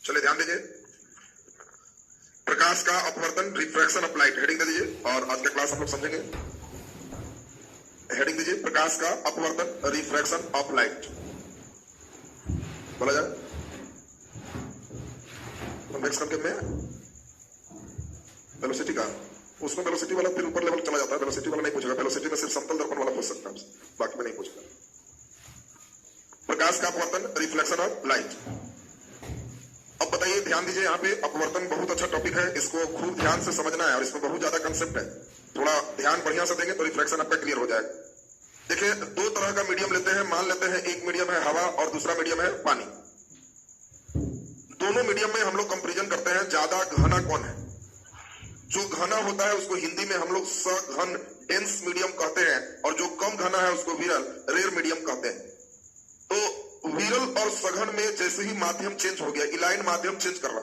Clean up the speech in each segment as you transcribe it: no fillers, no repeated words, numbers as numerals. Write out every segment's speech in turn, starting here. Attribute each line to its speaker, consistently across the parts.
Speaker 1: चलिए ध्यान दीजिए, प्रकाश का अपवर्तन, रिफ्रैक्शन ऑफ लाइट, हेडिंग दे दीजिए और आज का क्लास हम लोग समझेंगे। हेडिंग दीजिए, प्रकाश का अपवर्तन, रिफ्रैक्शन ऑफ लाइट। बोला जाए कन्वेक्शन के में वेलोसिटी का, उसमें वेलोसिटी वाला फिर ऊपर लेवल चला जाता है, वेलोसिटी वाला नहीं पूछेगा, वेलोसिटी में सिर्फ समतल दर्पण वाला पूछ सकता है, बाकी में नहीं पूछेगा। प्रकाश का अपवर्तन, रिफ्लेक्शन ऑफ लाइट। अब बताइए, ध्यान दीजिए, यहाँ पे अपवर्तन बहुत अच्छा टॉपिक है, इसको खूब ध्यान से समझना है और इसमें बहुत ज्यादा कंसेप्ट है। थोड़ा ध्यान बढ़िया से देंगे तो रिफ्लेक्शन आपका क्लियर हो जाएगा। देखिए, दो तरह का मीडियम लेते हैं, मान लेते हैं एक मीडियम है हवा और दूसरा मीडियम है पानी। दोनों मीडियम में हम लोग कंपेरिजन करते हैं, ज्यादा घना कौन है। जो घना होता है उसको हिंदी में हम लोग सघन, डेंस मीडियम कहते हैं, और जो कम घना है उसको विरल, रेयर मीडियम कहते हैं। तो विरल और सघन में जैसे ही माध्यम चेंज हो गया, इलाइन माध्यम चेंज कर रहा,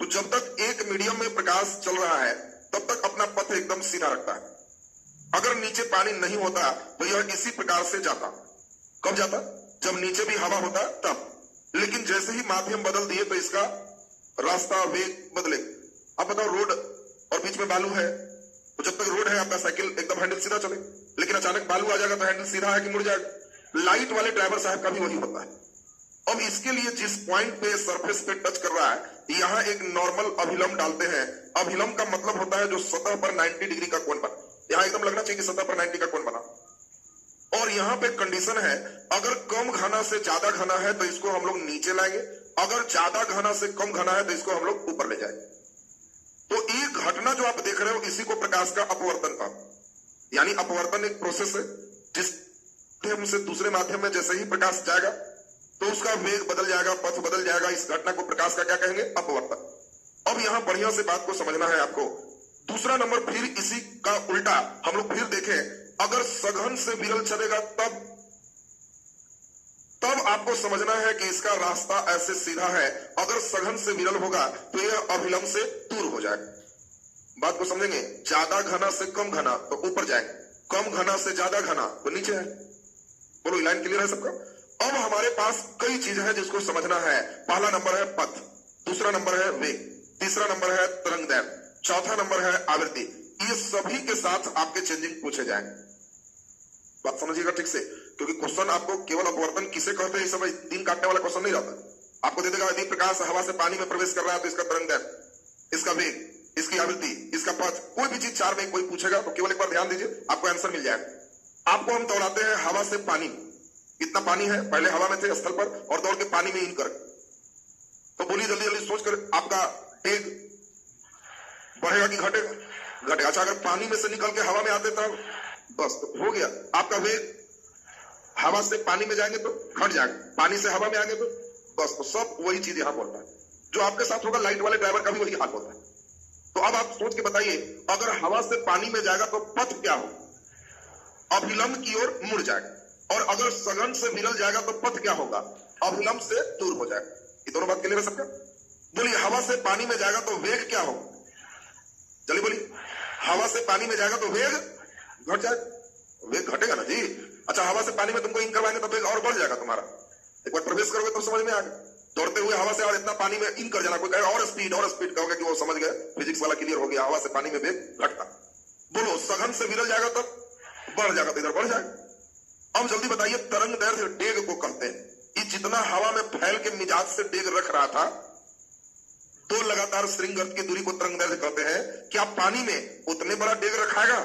Speaker 1: तो जब तक एक मीडियम में प्रकाश चल रहा है तब तक अपना पथ एकदम सीधा रखता है। अगर नीचे पानी नहीं होता तो यह इसी प्रकार से जाता। कब जाता? जब नीचे भी हवा होता तब। लेकिन जैसे ही माध्यम बदल दिए तो इसका रास्ता, वेग बदले। अब बताओ, रोड और बीच में बालू है, तो जब तक रोड है आपका साइकिल एकदम हैंडल सीधा चले, लेकिन अचानक बालू आ जाएगा तो हैंडल सीधा है कि मुड़ जाएगा। लाइट वाले ड्राइवर साहब का भी वही होता है। अब इसके लिए जिस पॉइंट पे सरफेस पे टच कर रहा है, यहाँ एक नॉर्मल अभिलंब डालते हैं। अभिलंब का मतलब होता है जो सतह पर 90 डिग्री का कोण बना। यहाँ एकदम लगना चाहिए कि सतह पर 90 का कोण बना। और यहाँ पे कंडीशन है, अगर कम घना से ज्यादा घना है तो इसको हम लोग नीचे लाएंगे, अगर ज्यादा घना से कम घना है तो इसको हम लोग ऊपर ले जाएंगे। तो एक घटना जो आप देख रहे हो, इसी को प्रकाश का अपवर्तन का, यानी अपवर्तन एक प्रोसेस है जिस माध्यम से दूसरे माध्यम में जैसे ही प्रकाश जाएगा तो उसका वेग बदल जाएगा, पथ बदल जाएगा। इस घटना को प्रकाश का क्या कहेंगे? अपवर्तन। अब यहां बढ़िया से बात को समझना है आपको। दूसरा नंबर, फिर इसी का उल्टा हम लोग फिर देखें, अगर सघन से विरल चलेगा तब आपको समझना है कि इसका रास्ता ऐसे सीधा है। अगर सघन से विरल होगा तो यह अभिलंब से दूर हो जाएगा। बात को समझेंगे, ज्यादा घना से कम घना तो ऊपर जाएंगे, कम घना से ज्यादा घना तो नीचे है। बोलो, लाइन क्लियर है सबका? अब हमारे पास कई चीजें हैं जिसको समझना है। पहला नंबर है पथ, दूसरा नंबर है वेग, तीसरा नंबर है तरंगदैर्घ्य, चौथा नंबर है आवृत्ति। ये सभी के साथ आपके चेंजिंग पूछे जाएंगे। बात समझिएगा ठीक से, क्योंकि क्वेश्चन आपको केवल अपवर्तन किसे कहते हैं, सब दिन काटने वाला क्वेश्चन नहीं रहता। आपको दे देगा, यदि प्रकाश हवा से पानी में प्रवेश कर रहा है तो इसका तरंगदैर्घ्य, इसका वेग, इसकी आवृत्ति, इसका पथ, कोई भी चीज चार में कोई पूछेगा तो केवल एक बार ध्यान दीजिए, आपको आंसर मिल जाएगा। आपको हम दौड़ाते हैं हवा से पानी, इतना पानी है, पहले हवा में थे स्थल पर और दौड़ के पानी में इन कर, तो बोलिए जल्दी जल्दी सोचकर, आपका डेग बढ़ेगा कि घटेगा? घटेगा। अच्छा, अगर पानी में से निकल के हवा में आते तब बस तो हो गया। आपका वेग, हवा से पानी में जाएंगे तो घट जाएगा, पानी से हवा में आएंगे तो बस। तो सब वही चीज यहां बोलता है, जो आपके साथ होगा लाइट वाले ड्राइवर का भी वही हाल होता है। तो अब आप सोच के बताइए, अगर हवा से पानी में जाएगा तो पथ क्या हो? अभिलंब की ओर मुड़ जाएगा। और अगर सघन से विरल जाएगा तो पथ क्या होगा? अभिलंब से दूर हो जाएगा। ये दोनों बात क्लियर है सबका? बोलिए, हवा से पानी में जाएगा तो वेग क्या होगा? चलिए बोलिए, हवा से पानी में जाएगा तो वेग घट जाएगा, वेग घटेगा ना जी। अच्छा, हवा से पानी में तुमको इन करवाएंगे तो वेग और बढ़ जाएगा तुम्हारा। एक बार प्रवेश करोगे तो समझ में आ गया। दौड़ते हुए हवा से और इतना पानी में इन कर जाना, कोई कहे और स्पीड कहोगे कि वो समझ गए, फिजिक्स वाला क्लियर हो गया, हवा से पानी में वेग घटता। बोलो, सघन से विरल जाएगा तब बढ़ जाएगा, तो इधर बढ़ जाएगा। अब जल्दी बताइए, तरंगदैर्घ्य डेग को कहते हैं। ये जितना हवा में फैल के मिजाज से डेग रख रहा था, तो लगातार श्रृंगर्त की दूरी को तरंगदैर्घ्य कहते हैं। क्या पानी में उतने बड़ा डेग रखाएगा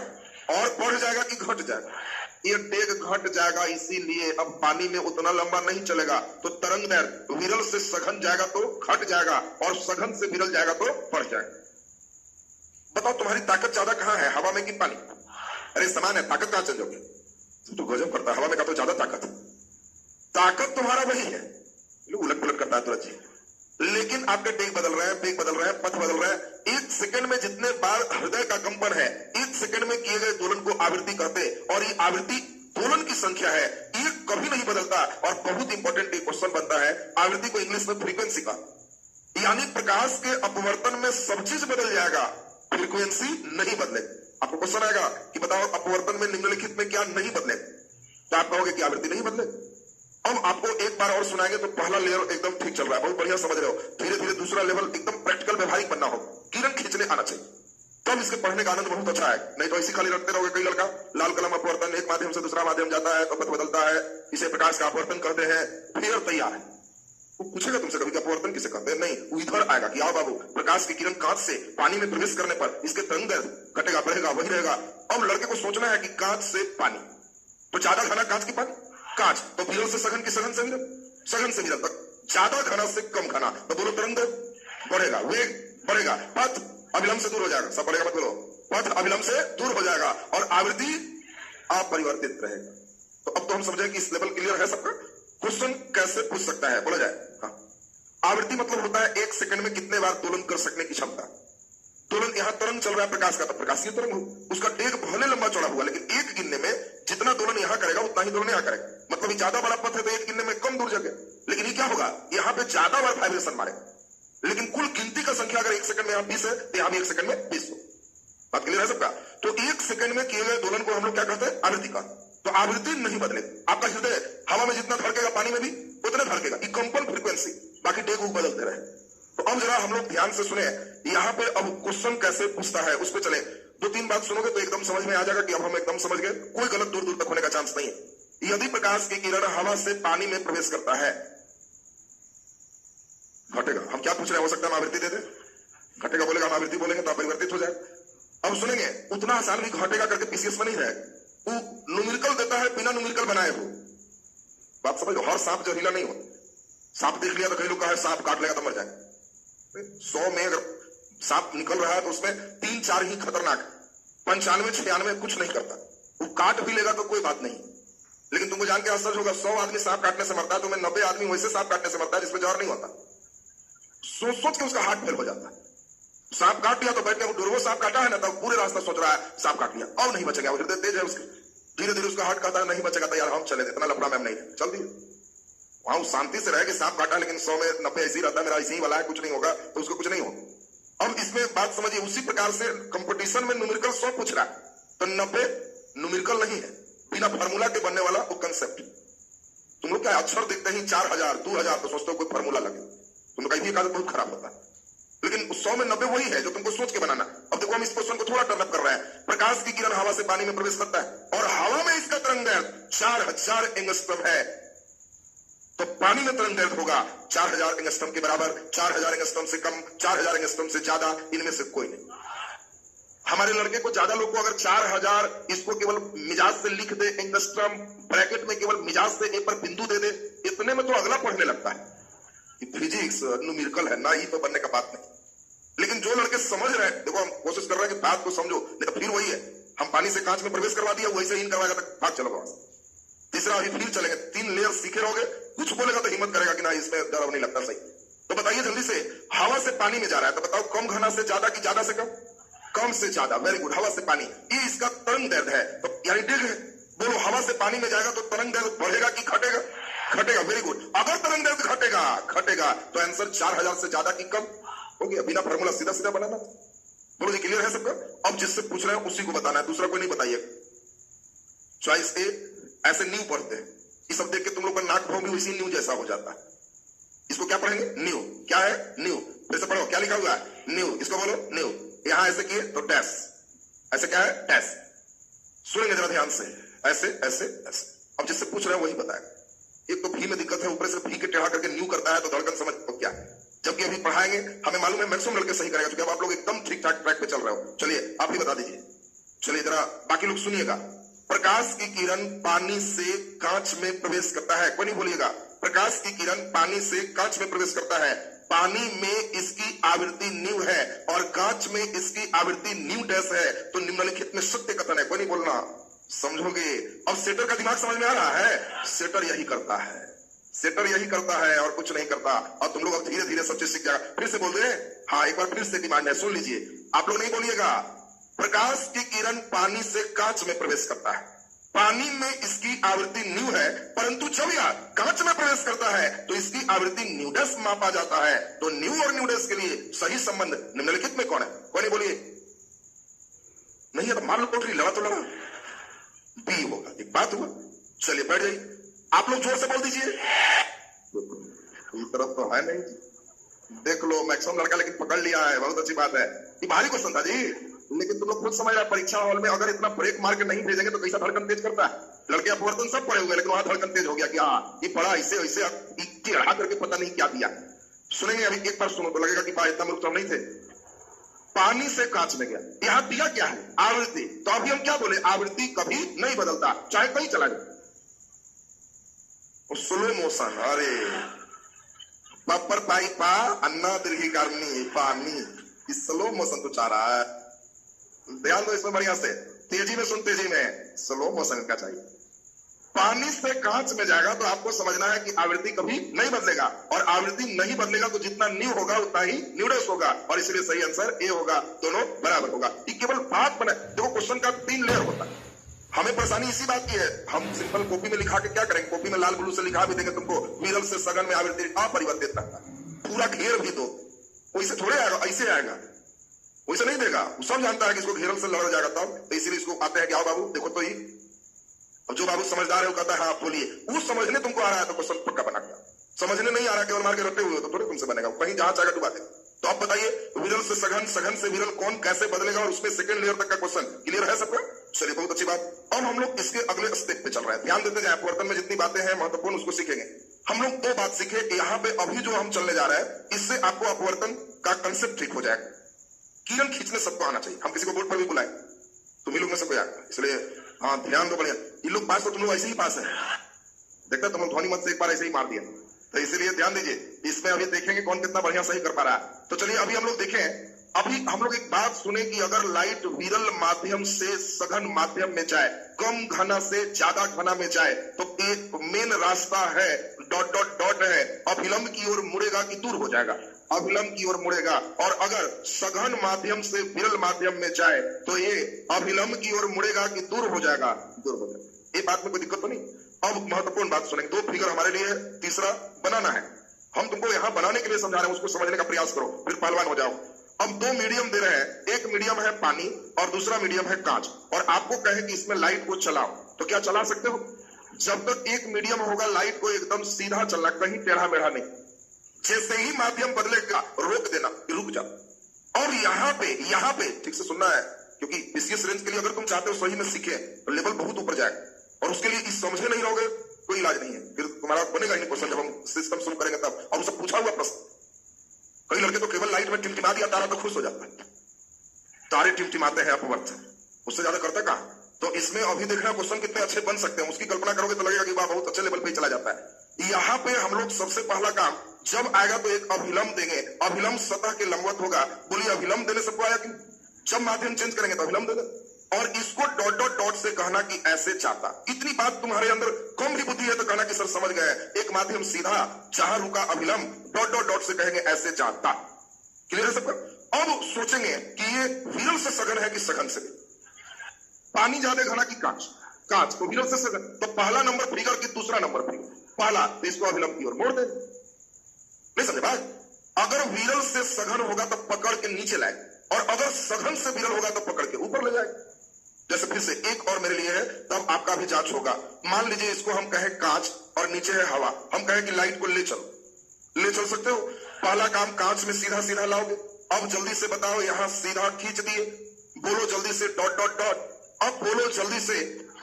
Speaker 1: और बढ़ जाएगा कि घट जाएगा? ये डेग घट जाएगा, इसीलिए अब पानी में उतना लंबा नहीं चलेगा। तो तरंगदैर्घ्य विरल से सघन जाएगा तो घट जाएगा, और सघन से विरल जाएगा तो बढ़ जाएगा। बताओ, तुम्हारी ताकत ज्यादा कहां है, हवा में कि पानी? अरे समान है, ताकत कहां चेंज होगी? तो गजब करता है, हवा में का तो ज्यादा ताकत है। ताकत तुम्हारा वही है, उलट पुलट करता है तुरंत जी। लेकिन आपके डेग बदल रहे हैं, वेग बदल रहे हैं, पथ बदल रहे हैं। एक सेकंड में जितने बार हृदय का कंपन है, एक सेकंड में किए गए दोलन को आवृत्ति कहते हैं। और ये आवृत्ति दोलन की संख्या है, ये कभी नहीं बदलता। और बहुत इंपॉर्टेंट क्वेश्चन बनता है, आवृत्ति को इंग्लिश में फ्रीक्वेंसी का, यानी प्रकाश के अपवर्तन में सब चीज बदल जाएगा, फ्रीक्वेंसी नहीं बदले। आपको क्वेश्चन आएगा कि बताओ अपवर्तन में निम्नलिखित में क्या नहीं बदले, तो आप कहोगे कि आवृत्ति नहीं बदले। अब आपको एक बार और सुनाएंगे तो पहला लेयर एकदम ठीक चल रहा है, बहुत बढ़िया समझ रहे हो, धीरे धीरे दूसरा लेवल एकदम प्रैक्टिकल व्यवहारिक बनना हो, किरण खींचने आना चाहिए, तब इसके पढ़ने का आनंद बहुत अच्छा है। नहीं तो ऐसी खाली रटते रहोगे। कई लड़का लाल कलम अपवर्तन एक माध्यम से दूसरा माध्यम जाता है तो पथ बदलता है, इसे प्रकाश का अपवर्तन कहते हैं, फिर तैयार है। वो पूछेगा तुमसे कभी कि अपवर्तन किसे कहते हैं? नहीं, वो इधर आएगा कि आओ बाबू, प्रकाश की किरण कांच से पानी में प्रवेश करने पर इसके तरंग घटेगा बढ़ेगा वही रहेगा। अब लड़के को सोचना है कि कांच से पानी, तो ज्यादा घना कांच की पानी, कांच तो विरल से सघन की सघन से विरल, सघन से विरल तक, ज्यादा घना से कम घना, तो बोलो तरंग बढ़ेगा, वेग बढ़ेगा, पथ अविलंब से दूर हो जाएगा, सब बढ़ेगा मत बोलो, पथ अविलंब से दूर हो जाएगा और आवृत्ति अपरिवर्तित रहेगा। तो अब तो हम समझे कि इस लेवल क्लियर है सबका। क्वेश्चन कैसे पूछ सकता है बोला जाए। हाँ, आवृत्ति मतलब होता है एक सेकंड में कितने बार दोलन कर सकने की क्षमता। दोलन यहाँ तरंग चल रहा है प्रकाश का, तो प्रकाशीय तरंग हो, उसका डेग भले लंबा चौड़ा हुआ लेकिन एक गिनने में जितना दोलन यहाँ करेगा उतना ही दोलन यहाँ करेगा। मतलब ये ज्यादा बड़ा पथ है तो एक गिनने में कम दूर जगह, लेकिन ये क्या होगा, यहाँ पे ज्यादा बार वाइब्रेशन मारेगा, लेकिन कुल गिनती का संख्या अगर एक सेकंड में यहाँ 20 है तो यहाँ भी एक सेकंड में 20 हो। बात क्लियर है सबका। तो एक सेकंड में किए गए दोलन को हम लोग क्या कहते हैं, आवृत्ति का। तो आवृत्ति नहीं बदले, आपका हृदय हवा में जितना धड़केगा पानी में भी उतना धड़केगा, ये कंपन फ्रीक्वेंसी, बाकी डेग बदलते रहे। तो अब जरा हम लोग ध्यान से सुने, यहाँ पे अब क्वेश्चन कैसे पूछता है उस पर चले। दो तीन बात सुनोगे तो एकदम समझ में आ जाएगा कि अब हम एकदम समझ गए, कोई गलत दूर दूर तक होने का चांस नहीं है। यदि प्रकाश की किरण हवा से पानी में प्रवेश करता है घटेगा, हम क्या पूछ रहे हैं, हो सकता है हम आवृत्ति दे दे, घटेगा बोलेगा, हम आवृत्ति बोलेंगे तो परिवर्तित हो जाए। अब सुनेंगे उतना आसान भी घटेगा करके पीसीएस में नहीं है, वो न्यूमेरिकल देता है बिना न्यूमेरिकल बनाए हो। बात समझ लो, हर सांप जहरीला नहीं हो। सांप देख लिया तो कई लोग कहा सांप काट लेगा तो मर जाए। 100 में अगर सांप निकल रहा है तो उसमें 3-4 ही खतरनाक, 95-96 कुछ नहीं करता। वो काट भी लेगा तो कोई बात नहीं, लेकिन तुमको जान के आश्चर्य होगा 100 आदमी सांप काटने से मरता है, तो 90 आदमी वैसे सांप काटने से मरता है जिसमें जहर नहीं होता। सोच सोच के उसका हार्ट फेल हो जाता है। सांप काट लिया तो बैठ के वो सांप काटा है ना, तो पूरे रास्ता सोच रहा है सांप काट लिया, और नहीं बचेगा, हृदय तेज है उसके, धीरे धीरे उसका हार्ट कहता है नहीं बचेगा, तो यार हम चले, इतना लफड़ा में हम नहीं चल दिए। वहां शांति से रहे कि सांप काटा लेकिन 100 में 90 ऐसे ही रहता है, मेरा इसी वाला है, कुछ नहीं होगा, तो उसको कुछ नहीं हो। अब इसमें बात समझिए, उसी प्रकार से कंपटीशन में न्यूमेरिकल 100 पूछ रहा है तो 90 न्यूमेरिकल नहीं है, बिना फार्मूला के बनने वाला वो कंसेप्ट। तुम लोग क्या अक्षर देखते ही 4000 2000 तो सोचते हो कोई फार्मूला लगे, तुम लोग कहीं आदत बहुत खराब होता है, लेकिन 100 में 90 वही है जो तुमको सोच के बनाना। अब देखो हम इस क्वेश्चन को थोड़ा टर्नअप कर रहे हैं। प्रकाश की किरण हवा से पानी में प्रवेश करता है और हवा में इसका तरंग दैर्घ्य 4000 एंगस्ट्रम है, तो पानी में तरंग दैर्घ्य होगा 4000 एंगस्ट्रम के बराबर, 4000 एंगस्ट्रम से कम, 4000 एंगस्ट्रम से ज्यादा, इनमें से कोई नहीं। हमारे लड़के को ज्यादा लोग को अगर 4000 इसको केवल मिजाज से लिख दे, एंगस्ट्रम ब्रैकेट में केवल मिजाज से एक पर बिंदु दे दे, इतने में तो अगला पढ़ने लगता है कि फिजिक्स न्यूमेरिकल है ना, ये तो बनने का बात नहीं। लेकिन जो लड़के समझ रहे हैं, देखो हम कोशिश कर रहे हैं कि बात को समझो, नहीं तो फिर वही है, हम पानी से कांच में प्रवेश करवा दिया वैसे ही करवाएगा तक भाग चलो वहां। तीसरा अभी फिर चलेंगे, 3 लेयर सीखे रहोगे, कुछ बोलेगा तो हिम्मत करेगा कि ना इसमें डर नहीं लगता सही। तो बताइए जल्दी से, हवा से पानी में जा रहा है तो बताओ कम घना से ज्यादा कि ज्यादा से कम, कम से ज्यादा, वेरी गुड, हवा से पानी, ये इसका तरंग दैर्घ्य है, तो यानी डेग है। बोलो हवा से पानी में जाएगा तो तरंग दैर्घ्य बढ़ेगा कि घटेगा, घटेगा, वेरी गुड। अगर तरंग दैर्घ्य घटेगा तो आंसर 4000 से ज्यादा की कम हो गया, बिना फार्मूला सीधा सीधा बनाना। बोलो जी क्लियर है सबका। अब जिससे पूछ रहे हैं उसी को बताना है, दूसरा कोई नहीं बताइए। चॉइस ए, ऐसे न्यू पढ़ते हैं, ये सब देख के तुम लोग का नाक भाव भी इसी न्यू जैसा हो जाता है। इसको क्या पढ़ेंगे, न्यू, क्या है न्यू, फिर से पढ़ो क्या लिखा हुआ है, न्यू, इसको बोलो न्यू, यहां ऐसे किए तो डैश, ऐसे क्या है डैश, सुनेंगे जरा ध्यान से, ऐसे ऐसे ऐसे। अब जिससे पूछ रहे हैं वही बताएगा। एक तो भी में दिक्कत है, ऊपर से भी के टेढ़ा करके न्यू करता है तो धड़कन समझ तो क्या है, जबकि अभी पढ़ाएंगे हमें मालूम है मैक्सिमम लड़के सही करेगा, क्योंकि अब आप लोग एकदम ठीक ठाक ट्रैक पे चल रहे हो। चलिए आप ही बता दीजिए, चलिए जरा बाकी लोग सुनिएगा। प्रकाश की किरण पानी से कांच में प्रवेश करता है, कोई नहीं बोलिएगा, प्रकाश की किरण पानी से कांच में प्रवेश करता है, पानी में इसकी आवृत्ति न्यू है और कांच में इसकी आवृत्ति न्यू डैश है, तो निम्नलिखित में सत्य कथन है, कोई नहीं बोलना, समझोगे। अब सेटर का दिमाग समझ में आ रहा है, सेटर यही करता है, सेटर यही करता है और कुछ नहीं करता। और तुम लोग अब धीरे धीरे सब चीज सीख जाएगा। फिर से बोल दे, हाँ एक बार फिर से डिमांड है, सुन लीजिए, आप लोग नहीं बोलिएगा। प्रकाश की किरण पानी से कांच में प्रवेश करता है, पानी में इसकी आवृत्ति न्यू है, परंतु जब यह कांच में प्रवेश करता है तो इसकी आवृत्ति न्यू डैश मापा जाता है। तो न्यू और न्यू डैश के लिए सही संबंध निम्नलिखित में कौन है, कोई नहीं बोलिए। नहीं है तो मान लो कोठरी लड़ा तो लड़ा, बी होगा, एक बात हुआ। चलिए बैठ जाइए, आप लोग जोर से बोल दीजिए। इस तरफ तो है नहीं, देख लो मैक्सिमम लड़का लेकिन पकड़ लिया है, बहुत अच्छी बात है। ये भारी क्वेश्चन था जी, लेकिन तुम लोग खुद समझ रहे हैं परीक्षा हॉल में अगर इतना ब्रेक मार के नहीं भेजेंगे तो कैसा धड़कन तेज करता है। लड़के अपवर्तन सब पढ़े हुए लेकिन वहां धड़कन तेज हो गया कि हाँ ये पढ़ा इसे वैसे टेढ़ा करके पता नहीं क्या दिया। सुनेंगे अभी एक बार सुनो तो लगेगा कि भाई इतना मूर्ख नहीं थे। पानी से कांच में गया, यहाँ दिया क्या है? आवृत्ति। तो अभी हम क्या बोले? आवृत्ति कभी नहीं बदलता, चाहे कहीं चला जाए। स्लो मोशन, अरे पर पाई पा अन्ना दीर्घी कारणी पानी, स्लो मोशन तो चाह रहा है। ध्यान दो इसमें बढ़िया से, तेजी में सुन, तेजी में स्लो मोशन का चाहिए। पानी से कांच में जाएगा तो आपको समझना है कि आवृत्ति कभी नहीं बदलेगा, और आवृत्ति नहीं बदलेगा तो जितना न्यू होगा उतना ही न्यूडेस होगा, और इसलिए सही आंसर ए होगा, दोनों बराबर होगा। ये केवल बात बने, देखो क्वेश्चन का 3 लेयर होता है। हमें परेशानी इसी बात की है, हम सिंपल कॉपी में लिखा के क्या करेंगे? कॉपी में लाल ब्लू से लिखा भी देंगे तुमको, विरल से सघन में आवृत्ति अपरिवर्तित रहता है, पूरा घेर भी दो, वैसे थोड़े आएगा, ऐसे आएगा, वैसे नहीं देगा। वो सब जानता है कि इसको घेरल से लड़ जाएगा तब, तो इसीलिए इसको आते हैं कि आओ बाबू देखो तो ही। अब जो बाबू समझदार है वो कहता है हाँ बोलिए, वो समझने तुमको आ रहा है तो क्वेश्चन पक्का बना गया, समझने नहीं आ रहा केवल मार के रटे हुए तो थोड़े तुमसे बनेगा, कहीं जहां चाहेगा डुबा देगा। तो आप बताइए विरल से सघन, सघन से विरल कौन कैसे बदलेगा, और उसमें सेकंड लेयर तक का क्वेश्चन क्लियर है सबका? चलिए बहुत अच्छी बात। अब हम लोग इसके अगले स्टेप पे चल रहे हैं, ध्यान देते जाए, अपवर्तन में जितनी बातें हैं महत्वपूर्ण उसको सीखेंगे। हम लोग 2 बात सीखे यहाँ पे, अभी जो हम चलने जा रहे हैं इससे आपको अपवर्तन का कंसेप्ट ठीक हो जाएगा। किरण खींचने सबको आना चाहिए, हम किसी को बोर्ड पर भी बुलाए तुम ही लोग में सबको यार, इसलिए हाँ ध्यान दो बढ़िया। इन लोग पास तो तुम लोग ऐसे ही पास है, देखता तुम लोग ध्वनि मत से एक बार ऐसे ही मार दिया, तो इसीलिए ध्यान दीजिए। इसमें अभी देखेंगे कौन कितना बढ़िया सही कर पा रहा है। तो चलिए अभी हम लोग देखें, अभी हम लोग एक बात सुने कि अगर लाइट विरल माध्यम से सघन माध्यम में जाए, कम घना से ज्यादा घना में जाए, तो एक मेन रास्ता है डॉट डॉट डॉट है, अभिलंब की ओर मुड़ेगा कि दूर हो जाएगा? अभिलंब की ओर मुड़ेगा। और अगर सघन माध्यम से विरल माध्यम में जाए तो ये अभिलंब की ओर मुड़ेगा कि दूर हो जाएगा? दूर हो जाएगा। ये बात में कोई दिक्कत तो नहीं। अब महत्वपूर्ण बात सुनेंगे, 2 फिगर हमारे लिए है, तीसरा बनाना है। हम तुमको यहाँ बनाने के लिए समझा रहे हैं, उसको समझने का प्रयास करो, फिर पहलवान हो जाओ। अब 2 मीडियम दे रहे हैं, एक मीडियम है पानी और दूसरा मीडियम है कांच, और आपको कहे कि इसमें लाइट को चलाओ, तो क्या चला सकते हो? जब तक एक मीडियम होगा लाइट को एकदम सीधा चलना, कहीं टेढ़ा मेढ़ा नहीं। जैसे ही माध्यम बदलेगा रोक देना, रुक जाओ। और यहाँ पे ठीक से सुनना है, क्योंकि पीसीएस रेंज के लिए अगर तुम चाहते हो सही में सीखे तो लेवल बहुत ऊपर जाएगा, और उसके लिए इस समझे नहीं रहोगे कोई इलाज नहीं है, फिर तुम्हारा बनेगा ही क्वेश्चन जब हम सिस्टम शुरू करेंगे तब। और सब पूछा हुआ प्रश्न, कई लड़के तो केवल लाइट में टिमटिमा दिया तारा तो खुश हो जाता है, तारे टिमटिमाते हैं अपवर्तन, उससे ज्यादा करता कहां? तो इसमें अभी देखना क्वेश्चन कितने अच्छे बन सकते हैं, उसकी कल्पना करोगे तो लगेगा कि वाह बहुत अच्छे लेवल पे चला जाता है। यहाँ पे हम लोग सबसे पहला काम जब आएगा तो एक अभिलंब देंगे, अभिलंब सतह के लंबवत होगा। बोलिए अभिलंब देने सबको आया कि जब माध्यम चेंज करेंगे तो अभिलंब देगा, और इसको डॉट डॉट डॉट से कहना कि ऐसे चाहता। इतनी बात तुम्हारे अंदर कम भी बुद्धि है तो कहना कि सर समझ गए, एक माध्यम सीधा जहां रुका अभिलंब डॉट डॉट डॉट से कहेंगे ऐसे चाहता। क्लियर है सबका? अब सोचेंगे कि ये विरल से सघन है कि सघन से? पानी ज्यादा घना की कांच? कांच तो विरल से सघन, तो पहला नंबर फिगर की दूसरा नंबर फिगर पहला, तो इसको अभिलंब की ओर मोड़ दे। नहीं समझे बात? अगर विरल से सघन होगा तो पकड़ के नीचे लाए, और अगर सघन से विरल होगा तो पकड़ के ऊपर ले जाए। जैसे फिर से एक और मेरे लिए है, तब आपका भी जांच होगा। मान लीजिए इसको हम कहें कांच और नीचे है हवा, हम कहें कि लाइट को ले चल सकते हो? पहला काम कांच में सीधा सीधा लाओगे। अब जल्दी से बताओ, यहां सीधा खींच दिए, बोलो जल्दी से डॉट डॉट डॉट। अब बोलो जल्दी से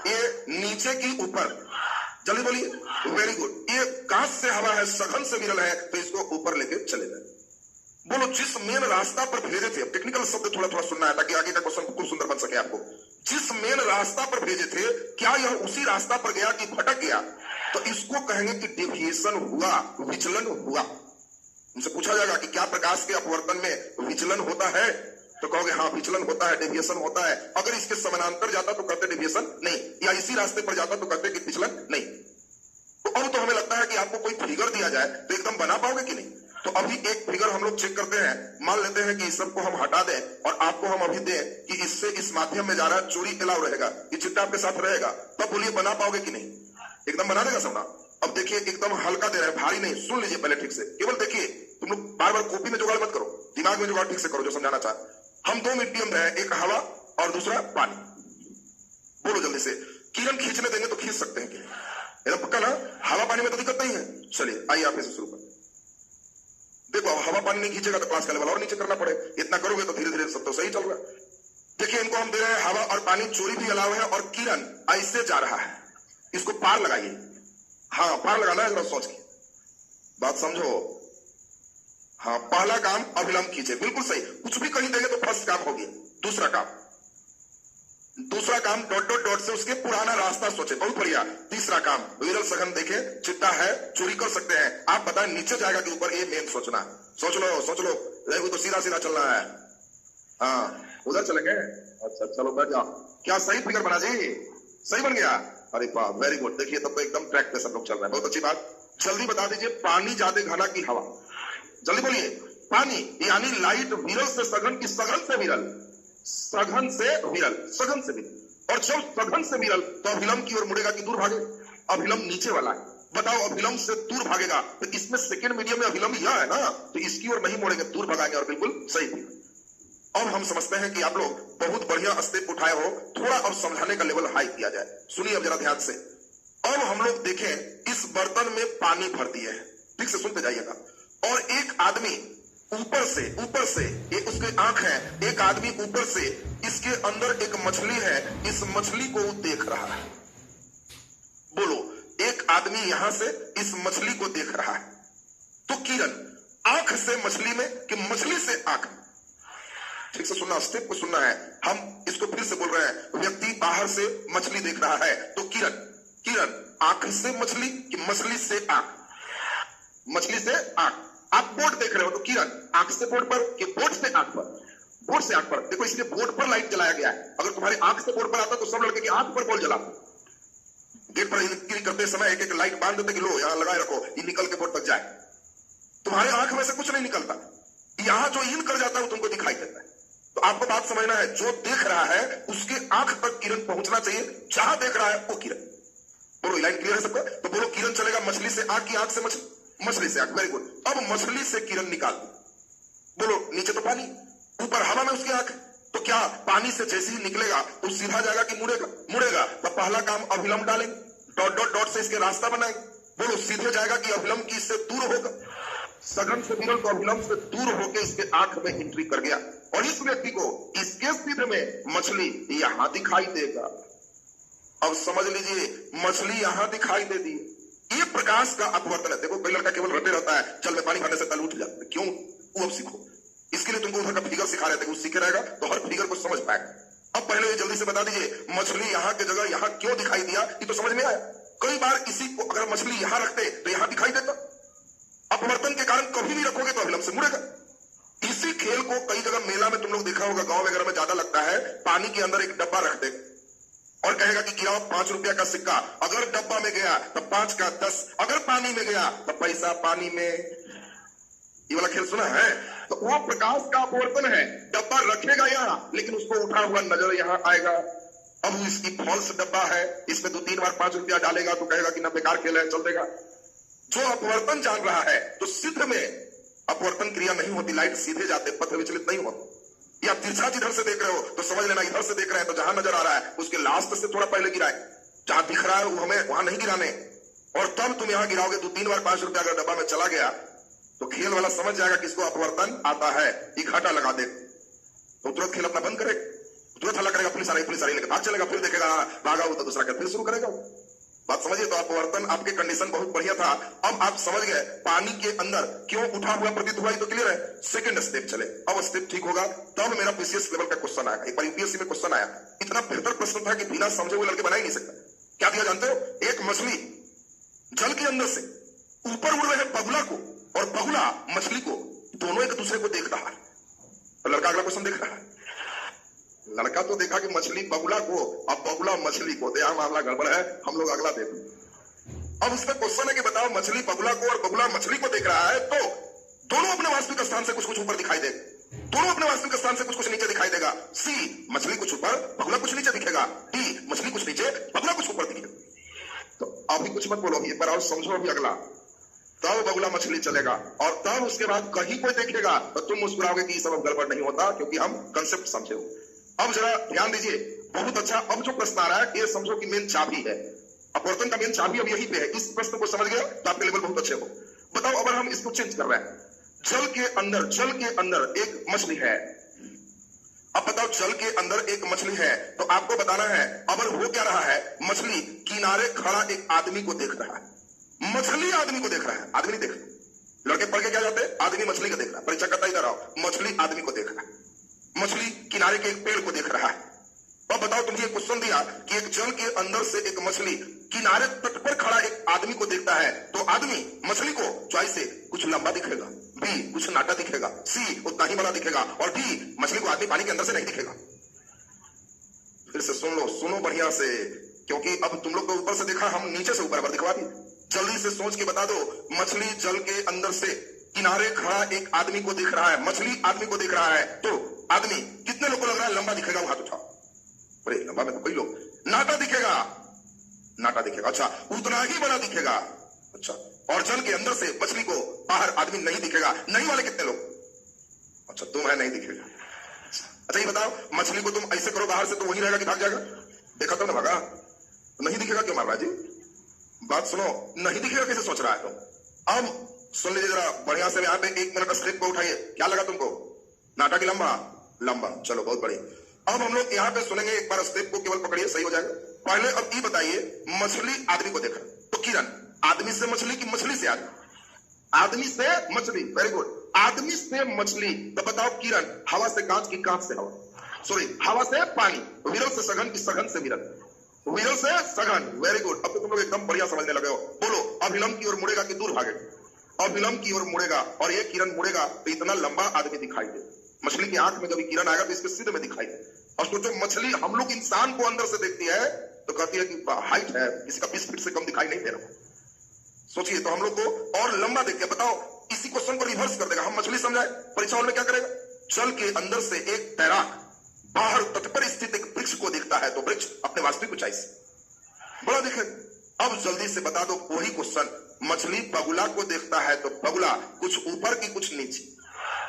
Speaker 1: ये नीचे की ऊपर, जल्दी बोलिए, वेरी गुड। ये कांच से हवा है, सघन से विरल है, तो इसको ऊपर लेके चले जाए। बोलो जिस मेन रास्ता पर भेजे थे, टेक्निकल शब्द थोड़ा थोड़ा सुनना है ताकि आगे का क्वेश्चन खूब सुंदर बन सके आपको। जिस मेन रास्ता पर भेजे थे, क्या यह उसी रास्ता पर गया कि भटक गया? तो इसको कहेंगे कि डेविएशन हुआ, विचलन हुआ। उनसे पूछा जाएगा कि क्या प्रकाश के अपवर्तन में विचलन होता है? तो कहोगे हाँ विचलन होता है, डेविएशन होता है। अगर इसके समानांतर जाता तो कहते डेविएशन नहीं, या इसी रास्ते पर जाता तो कहते कि विचलन नहीं। तो अब तो हमें लगता है कि आपको कोई फिगर दिया जाए तो एकदम बना पाओगे कि नहीं? तो अभी एक फिगर हम लोग चेक करते हैं। मान लेते हैं कि इस सब को हम हटा दें और आपको हम अभी दें कि इससे इस माध्यम में जा रहा है, चोरी अलाउ रहेगा, ये चिट्टा आपके साथ रहेगा, तब बोलिए बना पाओगे कि नहीं? एकदम बना देगा सबना। अब देखिए एकदम हल्का दे रहा है, भारी नहीं। सुन लीजिए पहले ठीक से, केवल देखिए, तुम लोग बार बार कॉपी में जुगाड़ मत करो, दिमाग में जुगाड़ ठीक से करो जो समझाना चाह। हम 2 मीडियम रहे, एक हवा और दूसरा पानी। बोलो जल्दी से, किरण खींचने देंगे तो खींच सकते हैं कि एकदम पक्का ना? हवा पानी में तो दिक्कत नहीं है। चलिए आइए आप इसे शुरू करें। देखो अब हवा पानी नहीं खींचेगा तो क्लास का लेवल और नीचे करना पड़ेगा, इतना करोगे तो धीरे धीरे सब तो सही चल रहा है। देखिए इनको हम दे रहे हैं हवा और पानी, चोरी भी अलाव है, और किरण ऐसे जा रहा है, इसको पार लगाइए। हाँ पार लगाना है, जरा सोच के बात समझो। हाँ पहला काम अभिलंब खींचे, बिल्कुल सही, कुछ भी कहीं देंगे तो फर्स्ट काम हो गया। दूसरा काम डॉट डॉट डॉट से उसके पुराना रास्ता सोचे, बहुत बढ़िया। तीसरा काम विरल सघन देखे, चिट्टा है, चोरी कर सकते हैं। आप बताएं नीचे जाएगा कि ऊपर, ये मेन सोचना। सोच लो, वो तो सीधा सीधा चलना है। हाँ उधर चलेंगे, अच्छा चलो बैठ जाओ। क्या सही फिगर बना जी? सही बन गया, अरे वाह वेरी गुड। देखिए तब तो एकदम ट्रैक पे सब लोग चल रहे हैं, बहुत अच्छी बात। जल्दी बता दीजिए, पानी ज्यादा घना की हवा? जल्दी बोलिए। पानी यानी लाइट विरल से सघन की सघन से विरल? सघन से विरल, सघन से विरल। और जब सघन से विरल तो अभिलंब की ओर मुड़ेगा कि दूर भागे? अभिलंब नीचे वाला है, बताओ अभिलंब से दूर भागेगा तो इसमें सेकंड मीडियम में अभिलंब यह है ना, तो इसकी ओर नहीं मुड़ेंगे, दूर भगाएंगे, और बिल्कुल सही भी। अब हम समझते हैं कि आप लोग बहुत बढ़िया स्टेप उठाए हो, थोड़ा अब समझाने का लेवल हाई किया जाए। सुनिए अब जरा ध्यान से। अब हम लोग देखें, इस बर्तन में पानी भर दिए हैं, ठीक से सुनते जाइएगा। और एक आदमी ऊपर से एक उसके आंख है, एक आदमी ऊपर से इसके अंदर एक मछली है, इस मछली को वो देख रहा है। बोलो, एक आदमी यहां से इस मछली को देख रहा है, तो किरण आंख से मछली में कि मछली से आंख? ठीक से सुनना, स्टेप को सुनना है। हम इसको फिर से बोल रहे हैं, व्यक्ति बाहर से मछली देख रहा है, तो किरण आंख से मछली कि मछली से आंख? मछली से आंख। आप बोर्ड देख रहे हो तो किरण आंख से बोर्ड पर कि बोर्ड से आंख पर? बोर्ड से आंख पर। देखो इसलिए बोर्ड पर लाइट जलाया गया है। अगर तुम्हारे आंख से बोर्ड पर आता तो सब लड़के की आंख पर बॉल जला। गेट पर एंट्री करते समय एक एक लाइट बांध देते कि लो यहां लगाए रखो, ये निकल के बोर्ड तक जाए। तुम्हारे आंख में से कुछ नहीं निकलता, यहां जो इन कर जाता है वो तुमको दिखाई देता है। तो आपको बात समझना है, जो देख रहा है उसके आंख तक किरण पहुंचना चाहिए, जहां देख रहा है वो किरण। बोलो लाइन क्लियर है सबका? तो बोलो किरण चलेगा मछली से आंख की आंख से मछली? मछली से आंख, वेरी गुड। अब मछली से किरण निकाल, बोलो नीचे तो पानी, ऊपर हवा में उसकी आंख, तो क्या पानी से जैसे ही निकलेगा तो सीधा जाएगा कि मुड़ेगा? तो पहला काम अभिलंब डालेंगे, डॉट डॉट डॉट से इसके रास्ता बनाएंगे। बोलो सीधे जाएगा कि अभिलंब की इससे दूर होगा? सघन से विरल तो अभिलंब से दूर होकर इसके आंख में एंट्री कर गया, और इस व्यक्ति को इसके सीधे में मछली यहां दिखाई देगा। अब समझ लीजिए, मछली यहां दिखाई दे दी, ये प्रकाश का अपवर्तन है। देखो कोई लड़का केवल रटे रहता है, चल मैं पानी भरने से कल उठ जाता है, क्यों? वो अब सीखो। इसके लिए तुमको उधर का फिगर सिखा रहे थे, वो सीखे रहेगा तो हर फिगर को समझ पाएगा। अब पहले जल्दी से बता दीजिए, मछली यहाँ की जगह यहाँ क्यों दिखाई दिया, ये तो समझ में आया। कई बार किसी को अगर मछली यहाँ रखते तो यहाँ दिखाई देता, अपवर्तन के कारण कभी भी रखोगे तो अभिलंब से मुड़ेगा। इसी खेल को कई जगह मेला में तुम लोग देखा होगा, गांव वगैरह में ज्यादा लगता है, पानी के अंदर एक डब्बा रख दे और कहेगा कि गिराओ 5 रुपया का सिक्का, अगर डब्बा में गया तो 5 का 10, अगर पानी में गया तो पैसा पानी में। ये वाला खेल सुना है? तो वो प्रकाश का अपवर्तन है। डब्बा रखेगा यहाँ, लेकिन उसको उठा हुआ नजर यहाँ आएगा। अब इसकी फॉल्स डब्बा है, इसमें 2-3 बार 5 रुपया डालेगा तो कहेगा कि ना बेकार खेल है, चल देगा। जो अपवर्तन जान रहा है, तो सिद्ध में अपवर्तन क्रिया नहीं होती, लाइट सीधे जाते, पथ विचलित नहीं होते। या तिरछा जिधर से देख रहे हो तो समझ लेना इधर से देख रहे हैं तो जहां नजर आ रहा है उसके लास्ट से थोड़ा पहले गिराए, जहां दिख रहा है वो हमें वहां नहीं गिराने। और तब तुम यहां गिराओगे, 2-3 बार 5 रुपया अगर डब्बा में चला गया तो खेल वाला समझ जाएगा कि इसको अपवर्तन आता है, एक घाटा लगा दे, तो तुरंत खेल अपना बंद करे, तुरंत हल्ला करेगा, पुलिस आ रही लेकर भाग चलेगा, फिर देखेगा भागा हो तो दूसरा खेल फिर शुरू करेगा। बात समझिए। तो अपवर्तन आपके कंडीशन बहुत बढ़िया था। अब आप समझ गए पानी के अंदर क्यों उठा हुआ प्रतीत हुआ, तो क्लियर है। सेकंड स्टेप चले, अब स्टेप ठीक होगा तब मेरा पीसीएस लेवल का क्वेश्चन आएगा। एक बार यूपीएससी में क्वेश्चन आया, इतना बेहतर प्रश्न था कि बिना समझे हुए लड़के बना ही नहीं सकता। क्या दिया जानते हो? एक मछली जल के अंदर से ऊपर उड़ रहे बगुला को, और बगुला मछली को, दोनों एक दूसरे को देख रहा है। तो लड़का अगला क्वेश्चन देख रहा है। लड़का तो देखा कि मछली बगुला को, अब बगुला मछली को, यहां मामला गड़बड़ है, हम लोग अगला देख। अब उसमें क्वेश्चन है कि बताओ मछली बगुला को और बगुला मछली को देख रहा है, तो दोनों अपने वास्तविक स्थान से कुछ कुछ ऊपर दिखाई देगा, दोनों अपने वास्तविक स्थान से कुछ कुछ नीचे दिखाई देगा। सी मछली कुछ ऊपर बगुला कुछ नीचे दिखेगा, डी मछली कुछ नीचे बगुला कुछ ऊपर दिखेगा। तो अभी कुछ मत बोलो, एक बार और समझो अभी अगला। तब बगुला मछली चलेगा, और तब उसके बाद कहीं कोई देखेगा तो तुम मुस्कुराओगे कि सब गड़बड़ नहीं होता, क्योंकि हम कंसेप्ट समझे हो। अब जरा ध्यान दीजिए, बहुत अच्छा। अब जो प्रश्न आ रहा है ये समझो कि मेन चाबी है। अपवर्तन का मेन चाबी अब यही पे है। इस प्रश्न को समझ गया तो आपके लेवल बहुत अच्छे हो। बताओ अगर हम इसको चेंज कर रहे हैं, जल के अंदर एक मछली है। अब बताओ जल के अंदर एक मछली है तो आपको बताना है अब हो क्या रहा है, मछली किनारे खड़ा एक आदमी को देख रहा है। मछली आदमी को देख रहा है, आदमी नहीं देख रहा। लड़के पढ़ के क्या जाते हैं, आदमी मछली को देख रहा है, परीक्षा करता इधर आओ, मछली आदमी को देख रहा है, मछली किनारे के एक पेड़ को देख रहा है। अब बताओ तुमने क्वेश्चन दिया कि एक जल के अंदर से एक मछली किनारे तट पर खड़ा एक आदमी को देखता है, तो आदमी मछली को चॉइस से कुछ लंबा दिखेगा, बी कुछ नाटा दिखेगा, सी उतना ही बड़ा दिखेगा, और डी मछली को आदमी पानी के अंदर से नहीं दिखेगा। फिर से सुनो बढ़िया से, क्योंकि अब तुम लोग को ऊपर से देखा, हम नीचे से ऊपर दिखवा दी। जल्दी से सोच के बता दो, मछली जल के अंदर से किनारे खड़ा एक आदमी को देख रहा है, मछली आदमी को देख रहा है, तो आदमी कितने लोग को लग रहा है लंबा दिखेगा? वो हाथ उठाओ। अरे लंबा में तो कई लोग, नाटा दिखेगा, अच्छा उतना ही बड़ा दिखेगा, अच्छा, और जल के अंदर से मछली को बाहर आदमी नहीं दिखेगा। नहीं वाले कितने लोग? अच्छा तुम है, नहीं दिखेगा। अच्छा ये बताओ, मछली को तुम ऐसे करो बाहर से तो वही रहेगा कि भाग जाएगा? देखा तो ना भागा, नहीं दिखेगा क्यों महाराज जी? बात सुनो, नहीं दिखेगा कैसे सोच रहा है तुम? अब सुन लीजिए जरा बढ़िया से, यहाँ पे 1 मिनट का स्क्रिप्ट को उठाइए। क्या लगा तुमको, नाटा की लंबा? चलो बहुत बढ़िया। अब हम लोग यहाँ पे सुनेंगे, एक बार स्क्रिप्ट को केवल पकड़िए, सही हो जाएगा। पहले अब ये बताइए, मछली आदमी को देखा तो किरण आदमी से मछली की मछली से आदमी? आदमी से मछली, वेरी गुड, आदमी से मछली। तो बताओ किरण हवा से कांच की कांच से हवा, सॉरी हवा से पानी, विरल से सघन की सघन से विरल, विरल से सघन, वेरी गुड। अब तो तुम लोग एकदम बढ़िया समझने लगे हो। बोलो अभिलंब की ओर मुड़ेगा कि दूर भागेगा? अभिलंब की ओर मुड़ेगा, और ये किरण मुड़ेगा तो इतना लंबा आदमी दिखाई दे। मछली की आंख में जब किरण आएगा तो इसके सिर में दिखाई दे। और सोचो मछली हम लोग इंसान को अंदर से देखती है तो कहती है कि हाइट है, किसी का 20 फीट से कम दिखाई नहीं दे रहा। सोचिए, तो हम लोग को और लंबा देखते, बताओ इसी क्वेश्चन को रिवर्स कर देगा, हम मछली समझाए, परीक्षा हॉल में क्या करेगा? जल के अंदर से एक तैराक बाहर तट पर स्थित एक वृक्ष को देखता है, तो वृक्ष अपने वास्तविक ऊंचाई से बड़ा दिखे। अब जल्दी से बता दो वही क्वेश्चन, मछली बगुला को देखता है तो बगुला कुछ ऊपर की कुछ नीचे?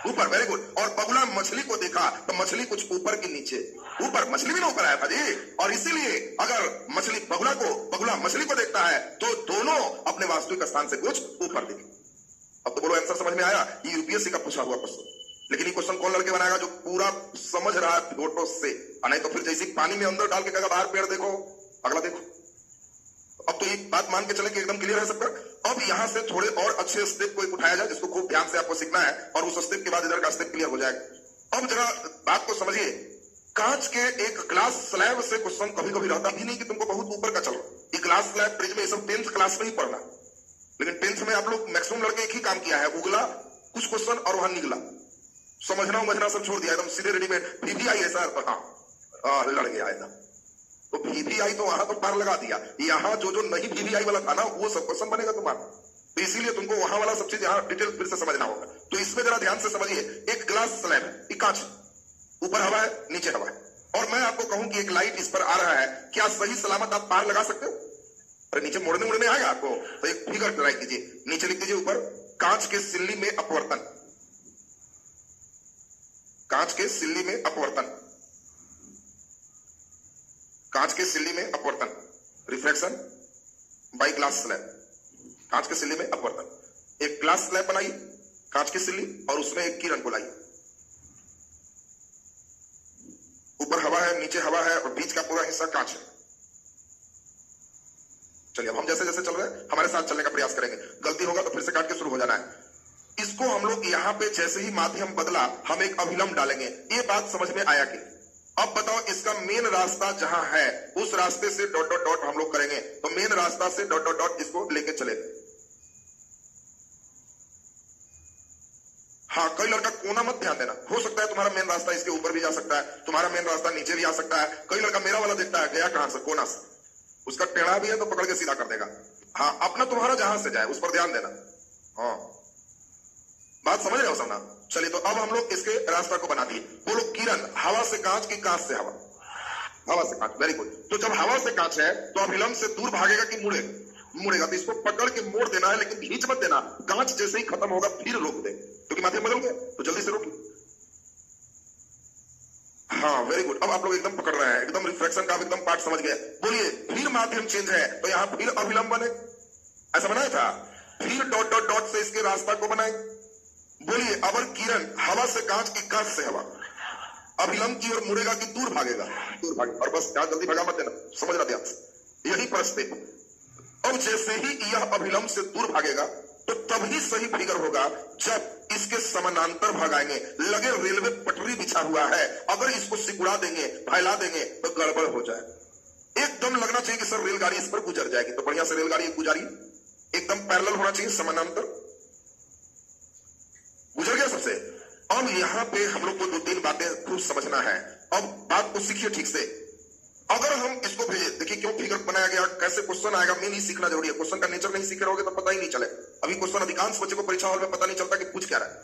Speaker 1: ऊपर, वेरी गुड। और बगुला मछली को देखा तो मछली कुछ ऊपर की नीचे? ऊपर, मछली भी ना ऊपर आया था जी। और इसीलिए अगर मछली बगुला मछली को देखता है तो दोनों अपने वास्तविक स्थान से कुछ ऊपर दिखे। अब तो बोलो आंसर समझ में आया? ये यूपीएससी का पूछा हुआ क्वेश्चन, लेकिन ये क्वेश्चन कौन लड़के बनाएगा? जो पूरा समझ रहा है फोटो से, नहीं तो फिर जैसे पानी में अंदर डाल के कहेगा बाहर पेड़ देखो, अगला देखो। अब तो ये बात मान के चले कि एकदम क्लियर है सबका। अब यहां से थोड़े और अच्छे स्टेप को उठाया जाए, जिसको खूब ध्यान से आपको सीखना है, और उस स्टेप के बाद इधर का स्टेप क्लियर हो जाएगा। अब जरा बात को समझिए, कांच के एक ग्लास स्लैब से क्वेश्चन कभी कभी रहता भी नहीं कि तुमको बहुत ऊपर का चलो, ये ग्लास स्लैब ब्रिज में सब 10th क्लास में ही पढ़ना, लेकिन 10th में आप लोग मैक्सिमम लड़के एक ही काम किया है, उगला कुछ क्वेश्चन और वहां निकला, समझना सब छोड़ दिया, एकदम सीधे रेडीमेड VVI है सर, हाँ लड़ गया एकदम। तो VVI तो वहां तो पार लगा दिया, यहाँ जो नहीं VVI वाला था ना, वो सब क्वेश्चन बनेगा तुम्हारा। तो इसीलिए तुमको वहां वाला सब चीज यहाँ डिटेल फिर से समझना होगा। तो इसमें जरा ध्यान से समझिए, एक ग्लास स्लैब है, कांच, ऊपर हवा है नीचे हवा है, और मैं आपको कहूं कि एक लाइट इस पर आ रहा है, क्या सही सलामत आप पार लगा सकते हो? अरे नीचे मुड़ने आएगा आपको, तो एक फिगर ट्राई कीजिए, नीचे लिख दीजिए ऊपर, कांच के सिल्ली में अपवर्तन, कांच के सिल्ली में अपवर्तन, कांच के सिल्ली में अपवर्तन, रिफ्रैक्शन बाय ग्लास स्लैब, कांच के सिल्ली में अपवर्तन। एक ग्लास स्लैब बनाइए, कांच की सिल्ली, और उसमें एक किरण को लाइए, ऊपर हवा है नीचे हवा है और बीच का पूरा हिस्सा कांच है। चलिए अब हम जैसे जैसे चल रहे हैं हमारे साथ चलने का प्रयास करेंगे, गलती होगा तो फिर से काट के शुरू हो जाना है। इसको हम लोग यहाँ पे जैसे ही माध्यम बदला हम एक अभिलंब डालेंगे, ये बात समझ में आया कि? अब बताओ इसका मेन रास्ता जहां है उस रास्ते से डॉट डॉट डॉट हम लोग करेंगे, तो मेन रास्ता से डॉट डॉट डॉट इसको लेके चले। हाँ, कई लड़का कोना मत ध्यान देना, हो सकता है तुम्हारा मेन रास्ता इसके ऊपर भी जा सकता है, तुम्हारा मेन रास्ता नीचे भी आ सकता है। कई लड़का मेरा वाला देखता है गया कहां से, कोना से, उसका टेढ़ा भी है तो पकड़ के सीधा कर देगा। हाँ, अपना तुम्हारा जहां से जाए उस पर ध्यान देना। हाँ, बात समझ रहे हो सबना? चलिए तो अब हम लोग इसके रास्ता को बना दिए। बोलो किरण हवा से कांच की कांच से हवा, हवा से कांच, वेरी गुड। तो जब हवा से कांच है तो अभिलंब से दूर भागेगा कि मुड़ेगा? तो इसको पकड़ के मोड़ देना है, लेकिन खींच मत देना, कांच जैसे ही खत्म होगा फिर रोक दे, क्योंकि माध्यम बदल गए, तो जल्दी से रोक। हाँ, वेरी गुड। अब आप लोग एकदम पकड़ रहे हैं, एकदम रिफ्रैक्शन का एकदम पार्ट समझ गए। बोलिए, फिर माध्यम चेंज है तो यहाँ फिर अभिलंब बने, ऐसा बनाया था। फिर डॉट डॉट डॉट से इसके रास्ता को बनाए। बोलिए, अवर किरण हवा से कांच की, कांच से हवा, अभिलंब की ओर मुड़ेगा कि दूर भागेगा? दूर भागे। और बस क्या जल्दी भगा मत देना, समझना ध्यान से, यही प्रश्न है। अब जैसे ही यह अभिलंब से दूर भागेगा तो तभी सही फिगर होगा जब इसके समानांतर भागाएंगे। लगे रेलवे पटरी बिछा हुआ है, अगर इसको सिकुड़ा देंगे, फैला देंगे तो गड़बड़ हो जाए। एकदम लगना चाहिए कि सर रेलगाड़ी इस पर गुजर जाएगी, तो बढ़िया से रेलगाड़ी गुजारी, एकदम पैरेलल होना चाहिए, समानांतर गुजर गया सबसे। अब यहां पे हम लोग को 2-3 बातें खूब समझना है। अब बात को सीखिए ठीक से। अगर हम इसको भेजे, देखिए क्यों फिगर बनाया गया, कैसे क्वेश्चन आएगा, मैं नहीं सीखना जरूरी है। क्वेश्चन का नेचर नहीं सीखे रहोगे तो पता ही नहीं चले। अभी क्वेश्चन अधिकांश बच्चे को परीक्षा हॉल में पता नहीं चलता कि पूछ क्या रहा है।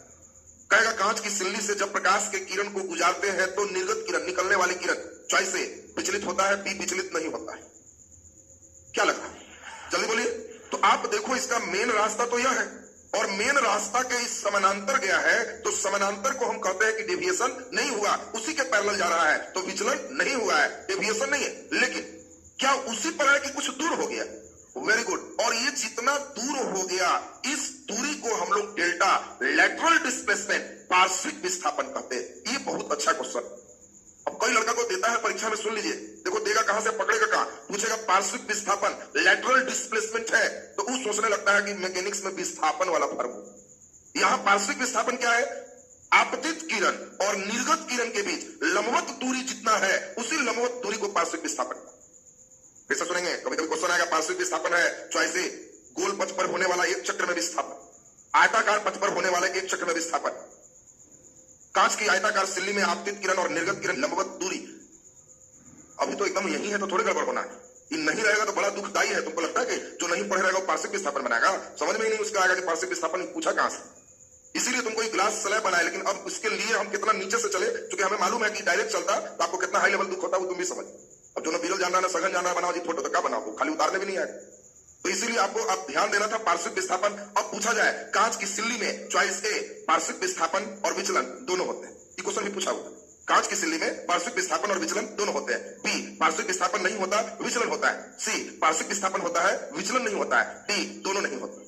Speaker 1: कहेगा, कांच की सिल्ली से जब प्रकाश के किरण को गुजारते हैं तो निर्गत किरण, निकलने वाली किरण चॉइस ए विचलित होता है, बी विचलित नहीं होता है। क्या लगा, जल्दी बोलिए। तो आप देखो, इसका मेन रास्ता तो यह है और मेन रास्ता के इस समानांतर गया है, तो समानांतर को हम कहते हैं कि डेविएशन नहीं हुआ, उसी के पैरेलल जा रहा है तो विचलन नहीं हुआ है, डेविएशन नहीं है। लेकिन क्या उसी पर है कि कुछ दूर हो गया? Very good. और ये जितना दूर हो गया, इस दूरी को हम लोग डेल्टा, लैटरल डिस्प्लेसमेंट, पार्श्विक विस्थापन कहते हैं। ये बहुत अच्छा क्वेश्चन अब कोई लड़का को देता है परीक्षा में, सुन लीजिए। देखो देगा कहां से, पकड़ेगा कहां, पूछेगा पार्श्विक विस्थापन, लैटरल डिस्प्लेसमेंट है, तो वो सोचने लगता है कि मैकेनिक्स में विस्थापन वाला फर्म। यहां पार्श्विक विस्थापन क्या है? आपतित किरण और निर्गत किरण के बीच लंबवत दूरी जितना है, उसी लंबवत दूरी को पार्श्विक विस्थापन। फिर से सुनेंगे, कभी कभी क्वेश्चन आएगा, पार्श्विक विस्थापन है चॉइस ए, गोल पथ पर होने वाला एक चक्र में विस्थापन, आयताकार पथ पर होने वाला एक चक्र में विस्थापन, कांच की आयताकार सिल्ली में आपतित किरण और निर्गत किरण लंबवत दूरी। अभी तो एकदम यही है तो थोड़ी गड़बड़ होना है। ये नहीं रहेगा तो बड़ा दुखदाई है। तुमको लगता है कि जो नहीं पढ़े रहेगा वो पार्श्विक विस्थापन बनाएगा? समझ में ही नहीं उसका आएगा कि पार्श्विक विस्थापन पूछा कहां से। इसीलिए तुमको एक ग्लास स्लैब बनाए, लेकिन अब इसके लिए हम कितना नीचे से चले, क्योंकि हमें मालूम है कि डायरेक्ट चलता तो आपको कितना हाई लेवल दुख होता है, वो तुम भी समझ। अब जो ना बिरल जाना, ना सघन जाना, बनाओ जी फोटो तो क्या बनाओ, खाली उतारने भी नहीं आएगा। तो इसीलिए आपको अब ध्यान देना था पार्श्विक विस्थापन। अब पूछा जाए, कांच की सिल्ली में चॉइस ए पार्श्विक विस्थापन और विचलन दोनों होते हैं, क्वेश्चन भी पूछा हुआ। कांच की सिल्ली में पार्श्विक विस्थापन और विचलन दोनों होते हैं। बी, पार्श्विक विस्थापन नहीं होता, विचलन होता है। सी, पार्श्विक विस्थापन होता है, विचलन नहीं होता है। डी, दोनों नहीं होते।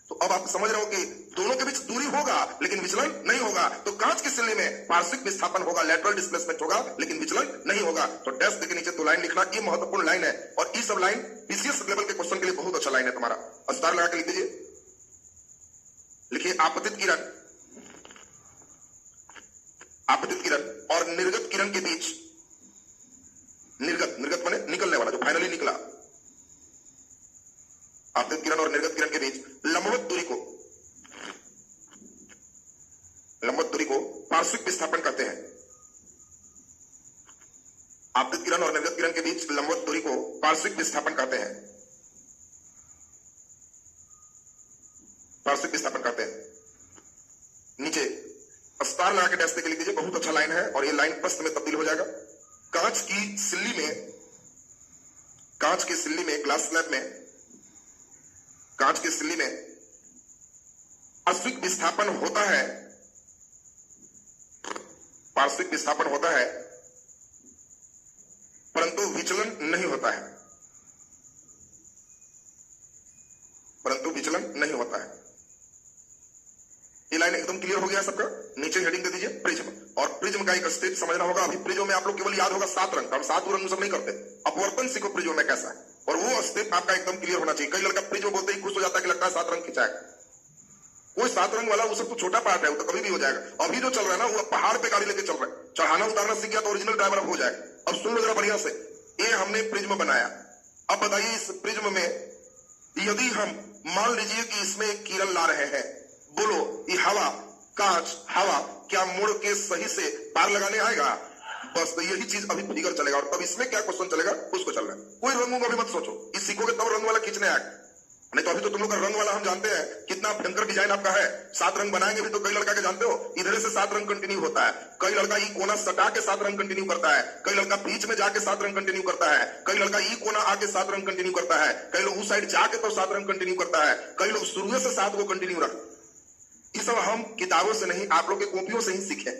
Speaker 1: तो अब आप समझ रहे हो कि दोनों के बीच दूरी होगा लेकिन विचलन नहीं होगा। तो कांच की सिल्ली में पार्श्विक विस्थापन होगा, लैटरल डिस्प्लेसमेंट होगा, लेकिन विचलन नहीं होगा। तो डेस्क के नीचे 2 लाइन लिखना, ये महत्वपूर्ण लाइन है। और ये सब लाइन बीसीएस लेवल के क्वेश्चन के लिए बहुत अच्छा लाइन है तुम्हारा। अस्तार लगा के लिख दीजिए। लिखिए, आपतित किरण, आपतित किरण और निर्गत किरण के बीच, निर्गत, निर्गत माने निकलने वाला, जो फाइनली निकला, आपतित किरण और निर्गत किरण के बीच लंबवत दूरी को, लंबवत दूरी को पार्श्विक विस्थापन कहते हैं। आपतित किरण और निर्गत किरण के बीच लंबवत दूरी को पार्श्विक विस्थापन कहते हैं, पार्श्विक विस्थापन कहते हैं। नीचे स्टार लगा के डैश देके लिख दीजिए, बहुत अच्छा लाइन है और ये लाइन प्रश्न में तब्दील हो जाएगा। कांच की सिल्ली में, कांच की सिल्ली में, ग्लास स्लैब में, कांच की सिल्ली में पार्श्विक विस्थापन होता है, पार्श्विक विस्थापन होता है, परंतु विचलन नहीं होता है, परंतु विचलन नहीं होता है। ये लाइन एकदम क्लियर हो गया सबका? नीचे हेडिंग दे दीजिए प्रिज्म। और प्रिज्म का एक स्टेप समझना होगा। अभी प्रिज्म में आप लोग केवल याद होगा 7 रंग, हम 7 रंग सब नहीं करते। अपवर्तन सीखो प्रिज्म में कैसा है, और वो स्टेप आपका एकदम क्लियर होना चाहिए। कई लड़का प्रिज्म बोलते ही खुश हो जाता है कि लगता है 7 रंग खिंचाएगा। कोई 7 रंग वाला वो सब तो छोटा पार्ट है, वो तो कभी भी हो जाएगा। अभी जो चल रहा है ना, वो पहाड़ पे गाड़ी लेके चल रहा है, चढ़ाना उतारना सीख गया तो ओरिजिनल ड्राइवर अब हो जाएगा। अब सुन लो जरा बढ़िया से, ये हमने प्रिज्म बनाया। अब बताइए, इस प्रिज्म में यदि हम मान लीजिए कि इसमें एक किरण ला रहे हैं, बोलो ये हवा, कांच, हवा क्या मुड़ के सही से पार लगाने आएगा? बस तो यही चीज अभी फिगर चलेगा। और तब इसमें क्या क्वेश्चन चलेगा उसको चल रहा है। कोई रंगों का भी मत सोचो, इस सीखोगे तब रंग वाला खींचने आएगा। नहीं तो अभी तो तुम लोग का रंग वाला हम जानते हैं कितना भयंकर डिजाइन आपका है। 7 रंग बनाएंगे भी तो कई लड़का के जानते हो, इधर से 7 रंग कंटिन्यू होता है, कई लड़का ई कोना सटा के 7 रंग कंटिन्यू करता है, कई लड़का बीच में जाके 7 रंग कंटिन्यू करता है, कई लड़का ई कोना आके 7 रंग कंटिन्यू करता है, कई लोग उस साइड जाके तो 7 रंग कंटिन्यू करता है, कई लोग शुरू से 7 को कंटिन्यू रखते। ये सब हम किताबों से नहीं, आप लोग के कॉपियों से ही सीखे।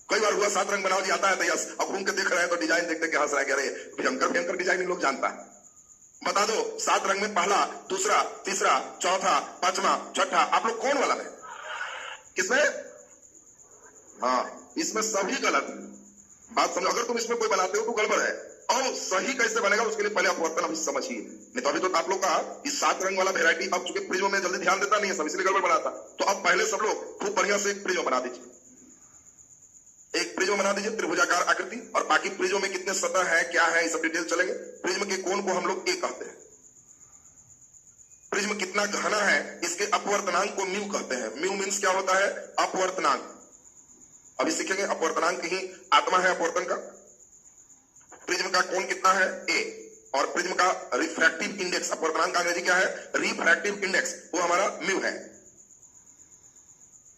Speaker 1: कई बार हुआ 7 रंग बनाओ जी, आता है तो यस, अब घूम के देख रहे हैं तो डिजाइन देखते के हंस रहा है, अरे भयंकर भयंकर डिजाइन इन लोग जानता है। बता दो 7 रंग में पहला, दूसरा, तीसरा, चौथा, पांचवा, छठा, आप लोग कौन वाला में? किसमें? हाँ, इसमें सभी गलत। बात समझो, अगर तुम इसमें कोई बनाते हो तो गड़बड़ है। और सही कैसे बनेगा उसके लिए पहले अपवर्तन अभी समझिए, नहीं तो अभी तो आप लोग का इस 7 रंग वाला वेरायटी अब चूंकि प्रिज्म में जल्दी ध्यान देता नहीं है सब, इसलिए गड़बड़ बनाता। तो अब पहले सब लोग खूब बढ़िया से एक प्रिज्म बना दीजिए, एक प्रिज्म बना दीजिए त्रिभुजाकार आकृति, और बाकी प्रिज्म में कितने सतह है, क्या है, ये सब डिटेल चलेंगे। प्रिज्म के कोण को हम लोग ए कहते हैं। प्रिज्म कितना घना है इसके अपवर्तनांक को म्यू कहते हैं। म्यू मीन्स क्या होता है? अपवर्तनांक। अभी सीखेंगे अपवर्तनांक ही आत्मा है अपवर्तन का। प्रिज्म का कोण कितना है? ए। और प्रिज्म का रिफ्रैक्टिव इंडेक्स, अपवर्तनांक का अंग्रेजी क्या है? रिफ्रैक्टिव इंडेक्स, वो हमारा म्यू है।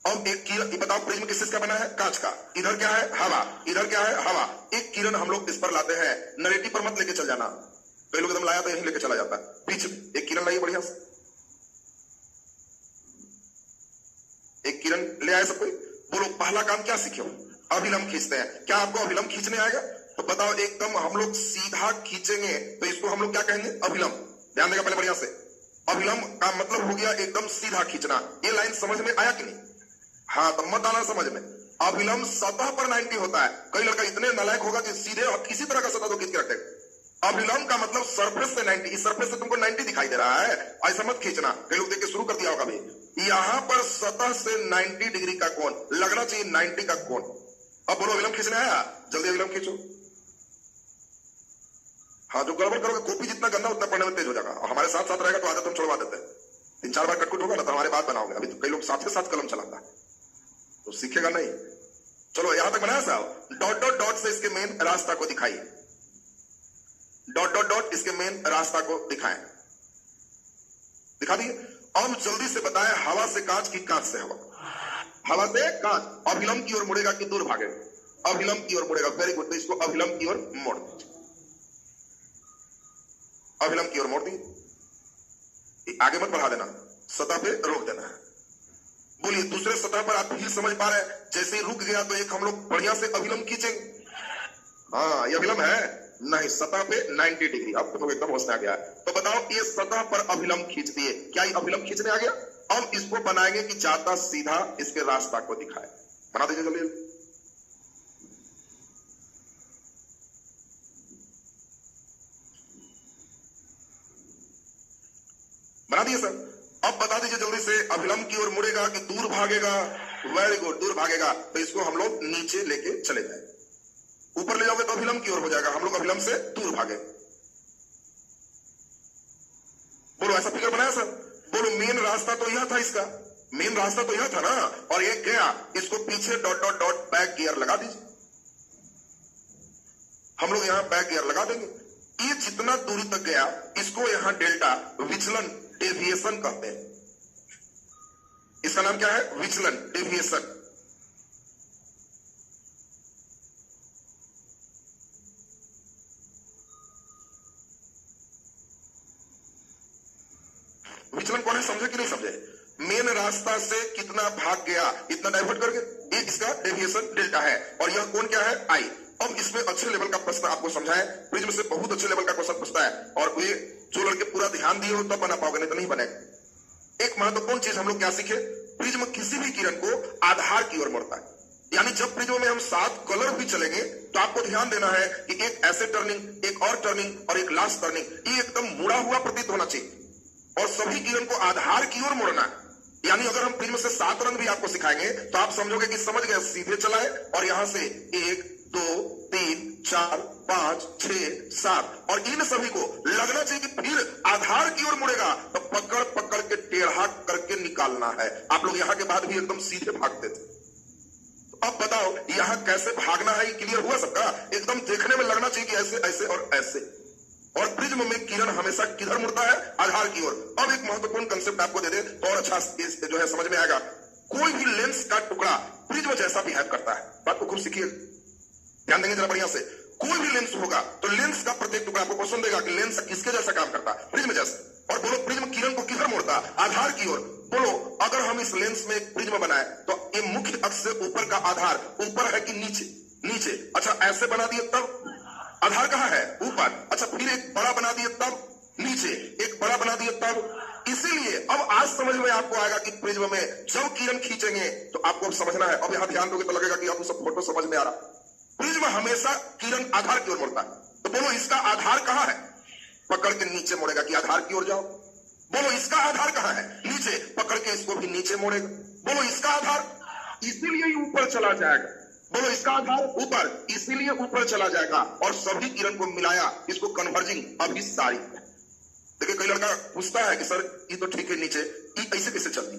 Speaker 1: अब एक किरण, बताओ प्रिज्म किस चीज का बना है? कांच का। इधर क्या है? हवा। इधर क्या है? हवा। एक किरण हम लोग इस पर लाते हैं, नरेटिव पर मत लेके चल जाना, कई लोग एकदम लाया तो यही लेके चला जाता है। बीच में एक किरण लाइए बढ़िया से, एक किरण ले आए सब कोई। बोलो पहला काम क्या सीखे हो? अभिलंब खींचते हैं। क्या आपको अभिलंब खींचने आएगा? तो बताओ एकदम हम लोग सीधा खींचेंगे तो इसको हम लोग क्या कहेंगे? अभिलंब। ध्यान देगा पहले बढ़िया से। अभिलंब का मतलब हो गया एकदम सीधा खींचना। ये लाइन समझ में आया कि नहीं? हाँ, तो मत आना समझ में। अभिलंब सतह पर 90 होता है। कई लड़का इतने नालायक होगा कि सीधे और किसी तरह का सतह तो खींच के रखे। अभिलंब का मतलब सरफेस से 90, इस सरफेस से तुमको 90 दिखाई दे रहा है, ऐसा मत खींचना। कई लोग देख के शुरू कर दिया होगा भी, यहां पर सतह से 90 डिग्री का कोण लगना चाहिए, 90 का कोण। अब बोलो अभिलंब खींचना है? जल्दी अभिलंब खींचो। हाँ, जो गड़बड़ करोगे, कॉपी जितना गंदा उतना पढ़ने में तेज हो जाएगा। और हमारे साथ साथ रहेगा तो आदत हम छुड़वा देते हैं। 3-4 बार कटकुट होगा ना तो हमारे बात बनाओगे। अभी तो कई लोग साथ के साथ कलम चलाता है तो सीखेगा नहीं। चलो यहां तक बनाया साहब। डॉट डॉट डॉट से इसके मेन रास्ता को दिखाइए। डॉट डॉट डॉट इसके मेन रास्ता को दिखाएं। दिखा दिए। अब जल्दी से बताएं, हवा से कांच की कांच से हवा, हवा से कांच अभिलंब की ओर मुड़ेगा कि दूर भागेगा? अभिलंब की ओर मुड़ेगा। Very good. तो इसको अभिलंब की ओर मोड़ दीजिए, अभिलंब की ओर मोड़ दी। आगे मत बढ़ा देना, सतह पे रोक देना है। बोलिए दूसरे सतह पर आप फिर समझ पा रहे हैं? जैसे ही रुक गया तो एक हम लोग बढ़िया से अभिलंब खींचेंगे। हाँ, ये अभिलंब है नहीं, सतह पे 90 डिग्री। अब तो एकदम होश में आ गया है। तो बताओ ये सतह पर अभिलंब खींच दिए, क्या ये अभिलंब खींचने आ गया? अब इसको बनाएंगे कि जाता सीधा इसके रास्ता को दिखाए। बना दीजिए जल्दी। बना दिए सर। अब बता दीजिए जल्दी से, अभिलंब की ओर मुड़ेगा कि दूर भागेगा? वेरी गुड, दूर भागेगा। तो इसको हम लोग नीचे लेके चले जाए। ऊपर ले जाओगे तो अभिलंब की ओर हो जाएगा, हम लोग अभिलंब से दूर भागे। बोलो ऐसा फिगर बनाया सर? बोलो मेन रास्ता तो यह था, इसका मेन रास्ता तो यह था ना, और ये गया, इसको पीछे dot dot dot back gear लगा दीजिए। हम लोग यहां बैक गियर लगा देंगे। ये जितना दूरी तक गया इसको यहां डेल्टा, विचलन, डेविएशन कहते हैं। इसका नाम क्या है? विचलन, डेविएशन। विचलन कौन है, समझे कि नहीं समझे? मेन रास्ता से कितना भाग गया, इतना डाइवर्ट करके, ये इसका डेविएशन डेल्टा है। और यह कोण क्या है? आई। अब इसमें अच्छे लेवल का प्रश्न आपको समझाएं, प्रिज्म से बहुत अच्छे लेवल का क्वेश्चन पूछता है, और ये जो लड़के पूरा ध्यान दिए हो तब बना पाओगे, नहीं तो नहीं बनेगा। एक महत्वपूर्ण चीज हम लोग क्या सीखे? प्रिज्म किसी भी किरण को आधार की ओर मोड़ता है। यानी जब प्रिज्म में हम 7 कलर भी चलेंगे तो आपको ध्यान देना है कि एक ऐसे टर्निंग, एक और टर्निंग और एक लास्ट टर्निंग, ये एकदम मुड़ा हुआ प्रतीत होना चाहिए और सभी किरण को आधार की ओर मोड़ना है। यानी अगर हम प्रिज्म से 7 रंग भी आपको सिखाएंगे तो आप समझोगे कि समझ गए, सीधे चलाए और यहां से 1 2 3 4 5 6 7, और इन सभी को लगना चाहिए कि फिर आधार की ओर मुड़ेगा, तो पकड़ पकड़ के टेढ़ा करके निकालना है। आप लोग यहां के बाद भी एकदम सीधे भागते थे, तो अब बताओ यहां कैसे भागना है? क्लियर हुआ सबका? एकदम देखने में लगना चाहिए कि ऐसे ऐसे और ऐसे। और प्रिज्म में किरण हमेशा किधर मुड़ता है? आधार की ओर। अब एक महत्वपूर्ण कंसेप्ट आपको दे दे तो और अच्छा जो है समझ में आएगा। कोई भी लेंस का टुकड़ा प्रिज्म जैसा बिहेव करता है। बात को खूब सीखिए, ध्यान देंगे जरा बढ़िया से। कोई भी लेंस होगा तो लेंस का प्रत्येक टुकड़ा आपको क्वेश्चन देगा कि लेंस किसके जैसा काम करता है? प्रिज्म जैसा। और बोलो प्रिज्म किरण को किधर मोड़ता? आधार की ओर। बोलो अगर हम इस लेंस में एक प्रिज्म बनाए तो ये मुख्य अक्ष से ऊपर का आधार ऊपर है कि नीचे? नीचे। अच्छा, ऐसे बना दिए तब आधार कहाँ है? ऊपर। अच्छा, फिर एक बड़ा बना दिए तब नीचे, एक बड़ा बना दिए तब। इसीलिए अब आज समझ में आपको आएगा कि प्रिज्म में जब किरण खींचेंगे तो आपको अब समझना है। अब यहां ध्यान दोगे तो लगेगा कि आपको सब फोटो समझ में आ रहा। प्रिज्म हमेशा किरण आधार की ओर मुड़ता है। तो बोलो इसका आधार कहां है? पकड़ के नीचे मुड़ेगा कि आधार की ओर जाओ। बोलो इसका आधार कहां है? नीचे। पकड़ के इसको भी नीचे मोड़ेगा। बोलो इसका आधार, इसीलिए ही ऊपर चला जाएगा। बोलो इसका आधार ऊपर, इसीलिए ऊपर चला जाएगा और सभी किरण को मिलाया, इसको कन्वर्जिंग अभिसारी। देखिए कई लड़का पूछता है कि सर ये तो ठीक है नीचे, ये ऐसे कैसे चलती?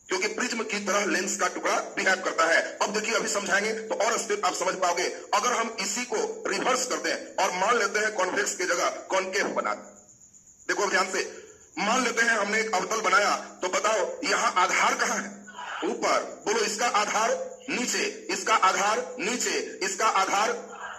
Speaker 1: क्योंकि प्रिज्म की तरह लेंस का टुकड़ा बिहेव करता है। अब देखिए अभी समझाएंगे तो और स्टेप आप समझ पाओगे। अगर हम इसी को रिवर्स करते हैं और मान लेते हैं कॉन्वेक्स की जगह कॉन्केव बना, देखो ध्यान से, मान लेते हैं हमने एक अवतल बनाया, तो बताओ यहां आधार कहां है? ऊपर। बोलो इसका आधार नीचे, इसका आधार नीचे, इसका आधार।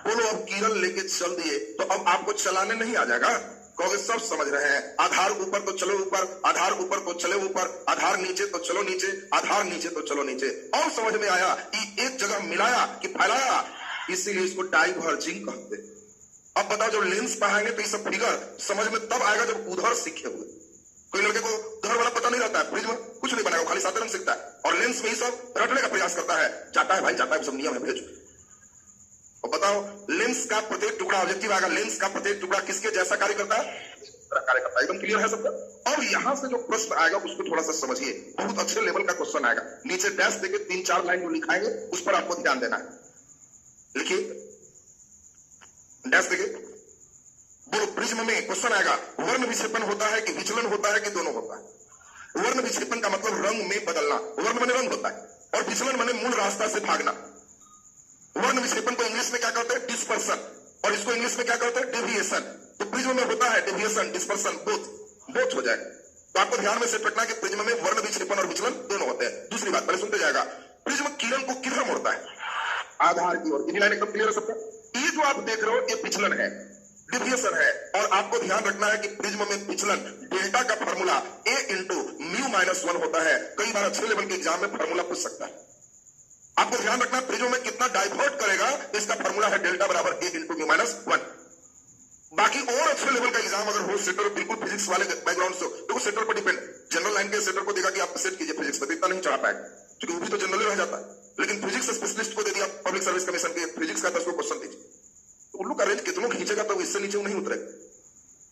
Speaker 1: बोलो अब किरण लेके चल दिए तो अब आपको चलाने नहीं आ जाएगा? कहोगे सब समझ रहे हैं, आधार ऊपर तो चलो ऊपर, आधार ऊपर तो चले ऊपर, आधार नीचे तो चलो नीचे, आधार नीचे तो चलो नीचे। और समझ में आया कि एक जगह मिलाया कि फैलाया, इसीलिए इसको डाइवर्जिंग कहते। अब बताओ जब लेंस पढ़ाएंगे तो ये सब फिगर समझ में तब आएगा जब उधर सीखे हुए। कोई लड़के को उधर वाला पता नहीं रहता है, प्रिज्म कुछ नहीं बनाएगा, खाली साधारण सीखता है और लेंस में ही सब रटने का प्रयास करता है। जाता है भाई जाता है, सब नियम है भेज। और बताओ लेंस का प्रत्येक टुकड़ा ऑब्जेक्टिव आएगा, लेंस का प्रत्येक टुकड़ा किसके जैसा कार्य करता है? कार्य करता है। एकदम क्लियर है सबका? और यहां से जो प्रश्न आएगा उसको थोड़ा सा समझिए, बहुत अच्छे लेवल का क्वेश्चन आएगा। नीचे डैश देके 3-4 लाइन जो लिखाएंगे उस पर आपको ध्यान देना है। लिखिए डैश देके। बोलो प्रिज्म में क्वेश्चन आएगा, वर्ण विक्षेपण होता है कि विचलन होता है कि दोनों होता है? वर्ण विक्षेपण का मतलब रंग में बदलना, वर्ण माने रंग होता है, और विचलन माने मूल रास्ता से भागना। वर्ण विक्षेपण को इंग्लिश में क्या कहते हैं? डिस्पर्सन, और इसको इंग्लिश में क्या कहते हैं? डेविएशन। तो प्रिज्म में होता है डेविएशन, डिस्पर्सन, बोथ हो जाए। तो आपको ध्यान में सेट रखना कि प्रिज्म में वर्ण विक्षेपण और विचलन दोनों होते हैं। दूसरी बात पहले सुनते जाएगा, प्रिज्म किरण को किधर मोड़ता है? आधार की ओर। लाइन एकदम क्लियर है सबका? ये जो आप देख रहे हो ये विचलन है, डिविएशन है। और आपको ध्यान रखना है कि प्रिज्म में विचलन डेल्टा का फार्मूला a इंटू म्यू -1 होता है। कई बार अच्छे लेवल के एग्जाम में फार्मूला पूछ सकता है। आपको ध्यान रखना प्रिज्म में कितना डाइवर्ट करेगा, इसका फार्मूला है डेल्टा बराबर a इंटू म्यू -1। बाकी और अच्छे लेवल का एग्जाम अगर हो, सेटर बिल्कुल फिजिक्स वाले बैकग्राउंड से, तो सेटर पर डिपेंड। जनरल लाइन के सेटर को देगा कि आप सेट कीजिए फिजिक्स पर, इतना नहीं चढ़ा पाएगा क्योंकि वो भी तो जनरल रह जाता है। लेकिन फिजिक्स स्पेशलिस्ट को दे दिया पब्लिक सर्विस कमीशन के फिजिक्स का 10 क्वेश्चन दीजिए, तो उल्लू का रेंज कितनों खींचेगा तो इससे नीचे नहीं उतरेगा।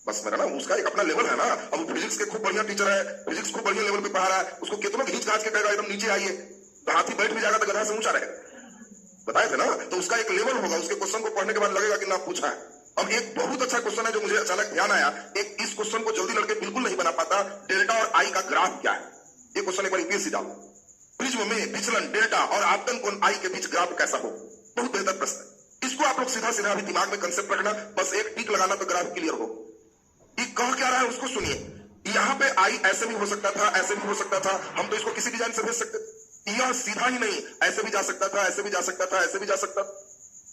Speaker 1: बस मेरा ना उसका एक अपना लेवल है ना। अब वो फिजिक्स के खूब बढ़िया टीचर है, फिजिक्स खूब बढ़िया लेवल पे पढ़ा रहा है, उसको कितनों खींच काच के कहेगा एकदम नीचे आइए, तो हाथी बैठ भी जाएगा तो गधा से ऊंचा रहेगा। बताए थे ना? तो उसका एक लेवल होगा, उसके क्वेश्चन को पढ़ने के बाद लगेगा कि ना पूछा है। अब एक बहुत अच्छा क्वेश्चन है जो मुझे अचानक ध्यान आया, एक इस क्वेश्चन को जल्दी लड़के बिल्कुल नहीं बना पाता, डेल्टा और आई का ग्राफ क्या है? ये क्वेश्चन एक बार यूपीएससी डालो, प्रिज्म में विचलन डेल्टा और आपतन कोण आई के बीच ग्राफ कैसा हो? बहुत बेहतर प्रश्न है। इसको आप लोग सीधा सीधा अभी दिमाग में कंसेप्ट रखना, बस एक टिक लगाना तो ग्राफ क्लियर हो। ये कह क्या रहा है उसको सुनिए। यहाँ पे आई ऐसे भी हो सकता था, ऐसे भी हो सकता था, हम तो इसको किसी डिजाइन से भेज सकते। यह सीधा ही नहीं, ऐसे भी जा सकता था, ऐसे भी जा सकता था, ऐसे भी जा सकता था।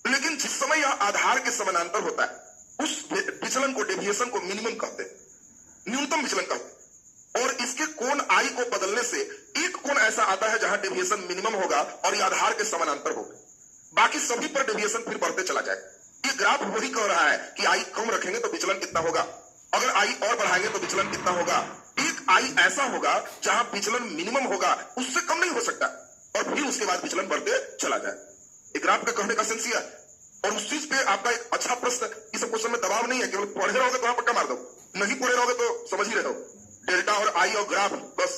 Speaker 1: लेकिन जिस समय यह आधार के समानांतर होता है उस विचलन को, डेविएशन को मिनिमम कहते हैं, न्यूनतम विचलन कहते हैं। और इसके कोण आई को बदलने से एक कोण ऐसा आता है जहां डेविएशन मिनिमम होगा और यह आधार के समानांतर होगा, बाकी सभी पर डेविएशन फिर बढ़ते चला जाएगा। ये ग्राफ वही कह रहा है कि आई कम रखेंगे तो विचलन कितना होगा, अगर आई और बढ़ाएंगे तो विचलन कितना होगा। एक आई ऐसा होगा जहां विचलन मिनिमम होगा, उससे कम नहीं हो सकता, और फिर उसके बाद विचलन बढ़ते चला जाए। एक ग्राफ का कहने का सेंस है। और उस चीज पे आपका एक अच्छा प्रश्न, इस क्वेश्चन में दबाव नहीं है, केवल पढ़े रहोगे तो पक्का मार दो, नहीं पढ़े रहोगे तो समझ ही रहे हो। डेल्टा और आई और ग्राफ बस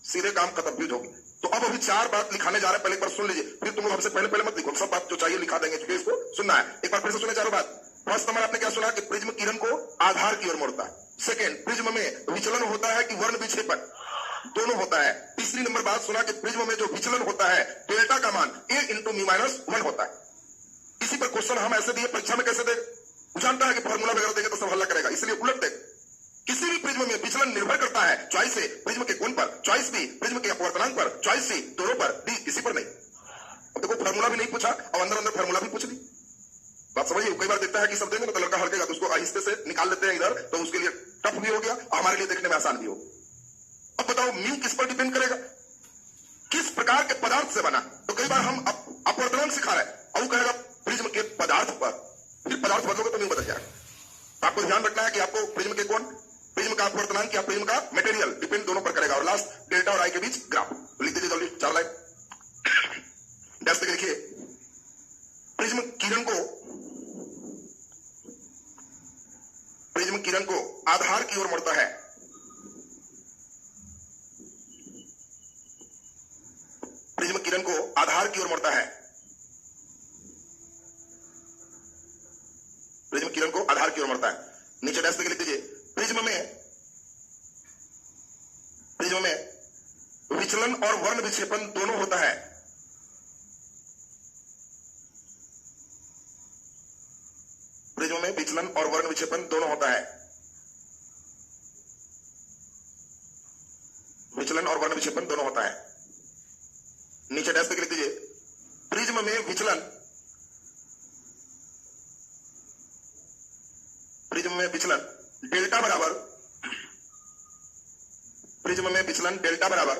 Speaker 1: सीधे काम खत्म भी होगी। तो अब अभी 4 बात लिखाने जा रहे हैं, पहले एक बार सुन लीजिए, फिर तुम लोग हमसे पहले मत लिखो, सब बात जो चाहिए लिखा देंगे, क्योंकि इसको सुनना है। एक बार फिर से सुने चारों बात। फर्स्ट नंबर आपने क्या सुना कि प्रिज्म किरण को आधार की ओर मोड़ता है। सेकंड, प्रिज्म में विचलन होता है कि वर्ण विक्षेपण, दोनों होता है। तीसरी नंबर बात सुना कि प्रिज्म में जो विचलन होता है डेल्टा का मान a इंटू म्यू -1 होता है। इसी पर क्वेश्चन हम ऐसे दिए, परीक्षा में कैसे दे, जानता है कि फॉर्मूला वगैरह देंगे तो सब हल्ला करेगा, इसलिए उलट दे। किसी भी प्रिज्म में विचलन निर्भर करता है चॉइस ए प्रिज्म के कोण पर, चॉइस बी प्रिज्म के अपवर्तनांक पर, चॉइस सी दोनों पर, डी किसी पर नहीं। अब देखो फॉर्मूला भी नहीं पूछा और अंदर फॉर्मूला भी पूछ ली। बात समझिए। कई बार देखता है कि सब देंगे तो लड़का हड़केगा तो उसको आहिस्ते से निकाल लेते हैं इधर, तो उसके लिए टफ भी हो गया और हमारे लिए देखने में आसान भी हो। अब बताओ म्यू किस पर डिपेंड करेगा? किस प्रकार के पदार्थ से बना। तो कई बार हम अपवर्तनांक सिखा रहे हैं और वो कहेगा प्रिज्म के पदार्थ पर, फिर पदार्थ बदलोगे तो म्यू बदल जाएगा। तो आपको ध्यान रखना है कि आपको प्रिज्म के कोण, प्रिज्म का अपवर्तनांक या प्रिज्म का मटेरियल डिपेंड दोनों पर करेगा। और लास्ट डेल्टा और आई के बीच ग्राफ। तो लिख दीजिए जल्दी 4 लाइन डैश तक लिखिए। प्रिज्म किरण को आधार की ओर मुड़ता है। प्रिज्म किरण को आधार की ओर मुड़ता है। प्रिज्म किरण को आधार की ओर मुड़ता है। नीचे डैश तक लिख दीजिए। प्रिज्म में विचलन और वर्ण विक्षेपण दोनों होता है। प्रिज्म में विचलन और वर्ण विक्षेपण दोनों होता है। विचलन और वर्ण विक्षेपण दोनों होता है। नीचे डैश तक लिख दीजिए। प्रिज्म में विचलन डेल्टा बराबर, प्रिज्म में विचलन डेल्टा बराबर,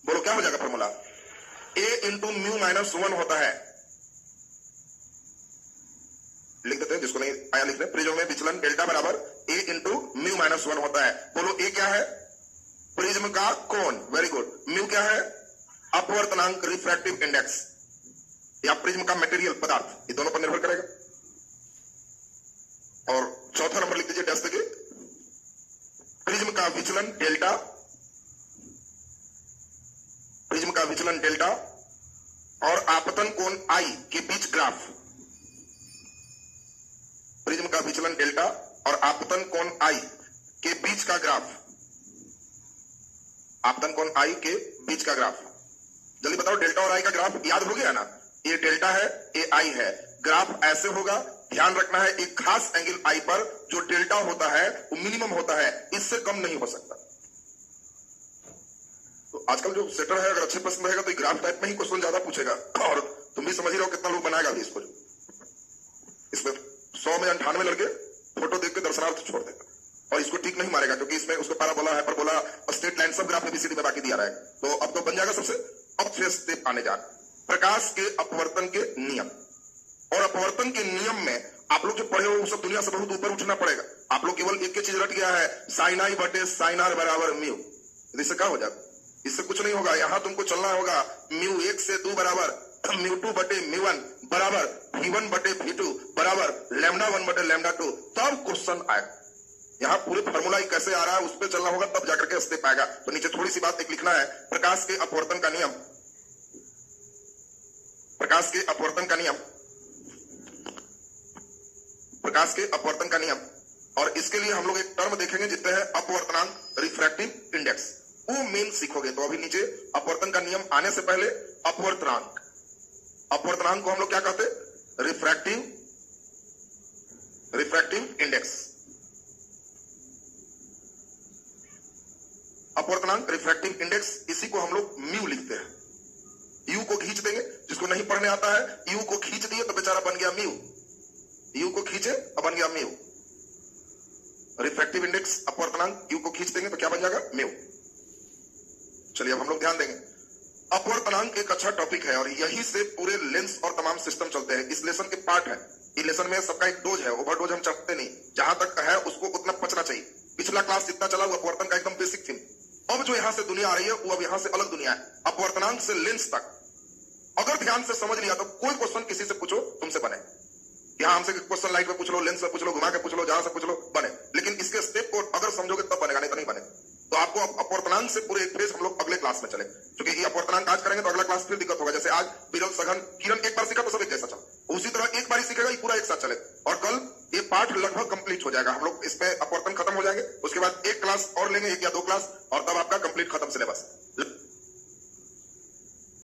Speaker 1: बोलो क्या हो जाएगा formula, a into mu minus 1 होता है। लिख देते हैं, जिसको नहीं आया लिख रहे। प्रिज्म में विचलन डेल्टा बराबर a इंटू म्यू माइनस 1 होता है। बोलो a क्या है, प्रिज्म का कोण, वेरी गुड। म्यू क्या है, अपवर्तनांक रिफ्रैक्टिव इंडेक्स, या प्रिज्म का मटेरियल पदार्थ, ये दोनों पर निर्भर करेगा। और चौथा नंबर लिख दीजिए डैश के, प्रिज्म का विचलन डेल्टा, प्रिज्म का विचलन डेल्टा और आपतन कोण आई के बीच ग्राफ। प्रिज्म का विचलन डेल्टा और आपतन कोण आई के बीच का ग्राफ, आपतन कोण आई के बीच का ग्राफ। जल्दी बताओ, डेल्टा और आई का ग्राफ याद हो गया ना, ये डेल्टा है, ये आई है। ग्राफ ऐसे होगा, ध्यान रखना है, एक खास एंगल आई पर जो डेल्टा होता है वो मिनिमम होता है, इससे कम नहीं हो सकता। तो आजकल जो सेटर है, अगर अच्छे प्रश्न रहेगा तो ग्राफ टाइप में ही क्वेश्चन ज्यादा पूछेगा। और तुम भी समझ ही रहो कितना लोग बनाएगा भी इसको। इसमें 100 में 98 लड़के फोटो देख के दर्शनार्थ छोड़ देगा और इसको ठीक नहीं मारेगा, क्योंकि इसमें उसको पैराबोला, हाइपरबोला, स्ट्रेट लाइन सब ग्राफ एबीसीडी में बाकी दिया रहा है। तो अब तो बन जाएगा सबसे। अब फिर स्टेप आने जा, प्रकाश के अपवर्तन के नियम। और अपवर्तन के नियम में आप लोग जो पढ़े हो वो सब दुनिया से बहुत ऊपर उठना पड़ेगा। आप लोग केवल एक ही चीज रट गया है, साइन आई बटे साइन आर बराबर म्यू। इससे क्या हो जाता, इससे कुछ नहीं होगा। यहां तुमको चलना होगा म्यू 1 से 2 बराबर म्यू 2 बटे म्यू 1 बराबर v1 बटे v2 बराबर लैम्डा 1 बटे लैम्डा 2, तब क्वेश्चन आएगा। यहां पूरे फॉर्मूला ही कैसे आ रहा है उस पर चलना होगा, तब जाकर के स्टेप आएगा। तो नीचे थोड़ी सी बात एक लिखना है, प्रकाश के अपवर्तन का नियम, प्रकाश के अपवर्तन का नियम, प्रकाश के अपवर्तन का नियम। और इसके लिए हम लोग एक टर्म देखेंगे जिससे है अपवर्तनांक रिफ्रैक्टिव इंडेक्स, वो मेन सीखोगे। तो अभी नीचे अपवर्तन का नियम आने से पहले अपवर्तनांक, अपवर्तनांक को हम लोग क्या कहते हैं, रिफ्रैक्टिव इंडेक्स। अपवर्तनांक रिफ्रैक्टिव इंडेक्स, इसी को हम लोग म्यू लिखते हैं। यू को खींच देंगे, जिसको नहीं पढ़ने आता है, यू को खींच दिए तो बेचारा बन गया म्यू, यू को खींचे अब बन गया म्यू। रिफ्रैक्टिव इंडेक्स अपवर्तनांक, यू को खींच देंगे तो क्या बन जाएगा, म्यू। चलिए अब हम लोग ध्यान देंगे। अपवर्तनांक एक अच्छा टॉपिक है और यहीं से पूरे लेंस और तमाम सिस्टम चलते हैं। इस लेसन के पार्ट है, इस लेसन में सबका एक डोज है, ओवरडोज हम चाहते नहीं, जहां तक है उसको उतना पचना चाहिए। पिछला क्लास जितना चला वो अपवर्तन का एकदम बेसिक थीम। अब जो यहां से दुनिया आ रही है वो अब यहां से अलग दुनिया है, अपवर्तनांक से लेंस तक। अगर ध्यान से समझ लिया तो कोई क्वेश्चन किसी से पूछो तुमसे बने। यहां हमसे क्वेश्चन लाइट पे पूछ लो, लेंस पे पूछ लो, घुमा के पूछ लो, जहां से पूछ लो, बने। लेकिन इसके स्टेप को अगर समझोगे तब बनेगा, नहीं तो नहीं बने। तो आपको अपवर्तनांक से पूरे एक फेज हम लोग अगले क्लास में चले, क्योंकि ये अपवर्तनांक आज करेंगे तो अगला क्लास फिर दिक्कत होगा। जैसे आज विरल सघन किरण एक बार सीखा तो सब एक जैसा चला, उसी तरह एक बार ही सीखेगा ये पूरा एक साथ चले। और कल ये पार्ट लगभग कंप्लीट हो जाएगा, हम लोग इसमें अपवर्तन खत्म हो जाएंगे। उसके बाद एक क्लास और लेंगे, 1 या 2 क्लास, और तब आपका कंप्लीट खत्म सिलेबस।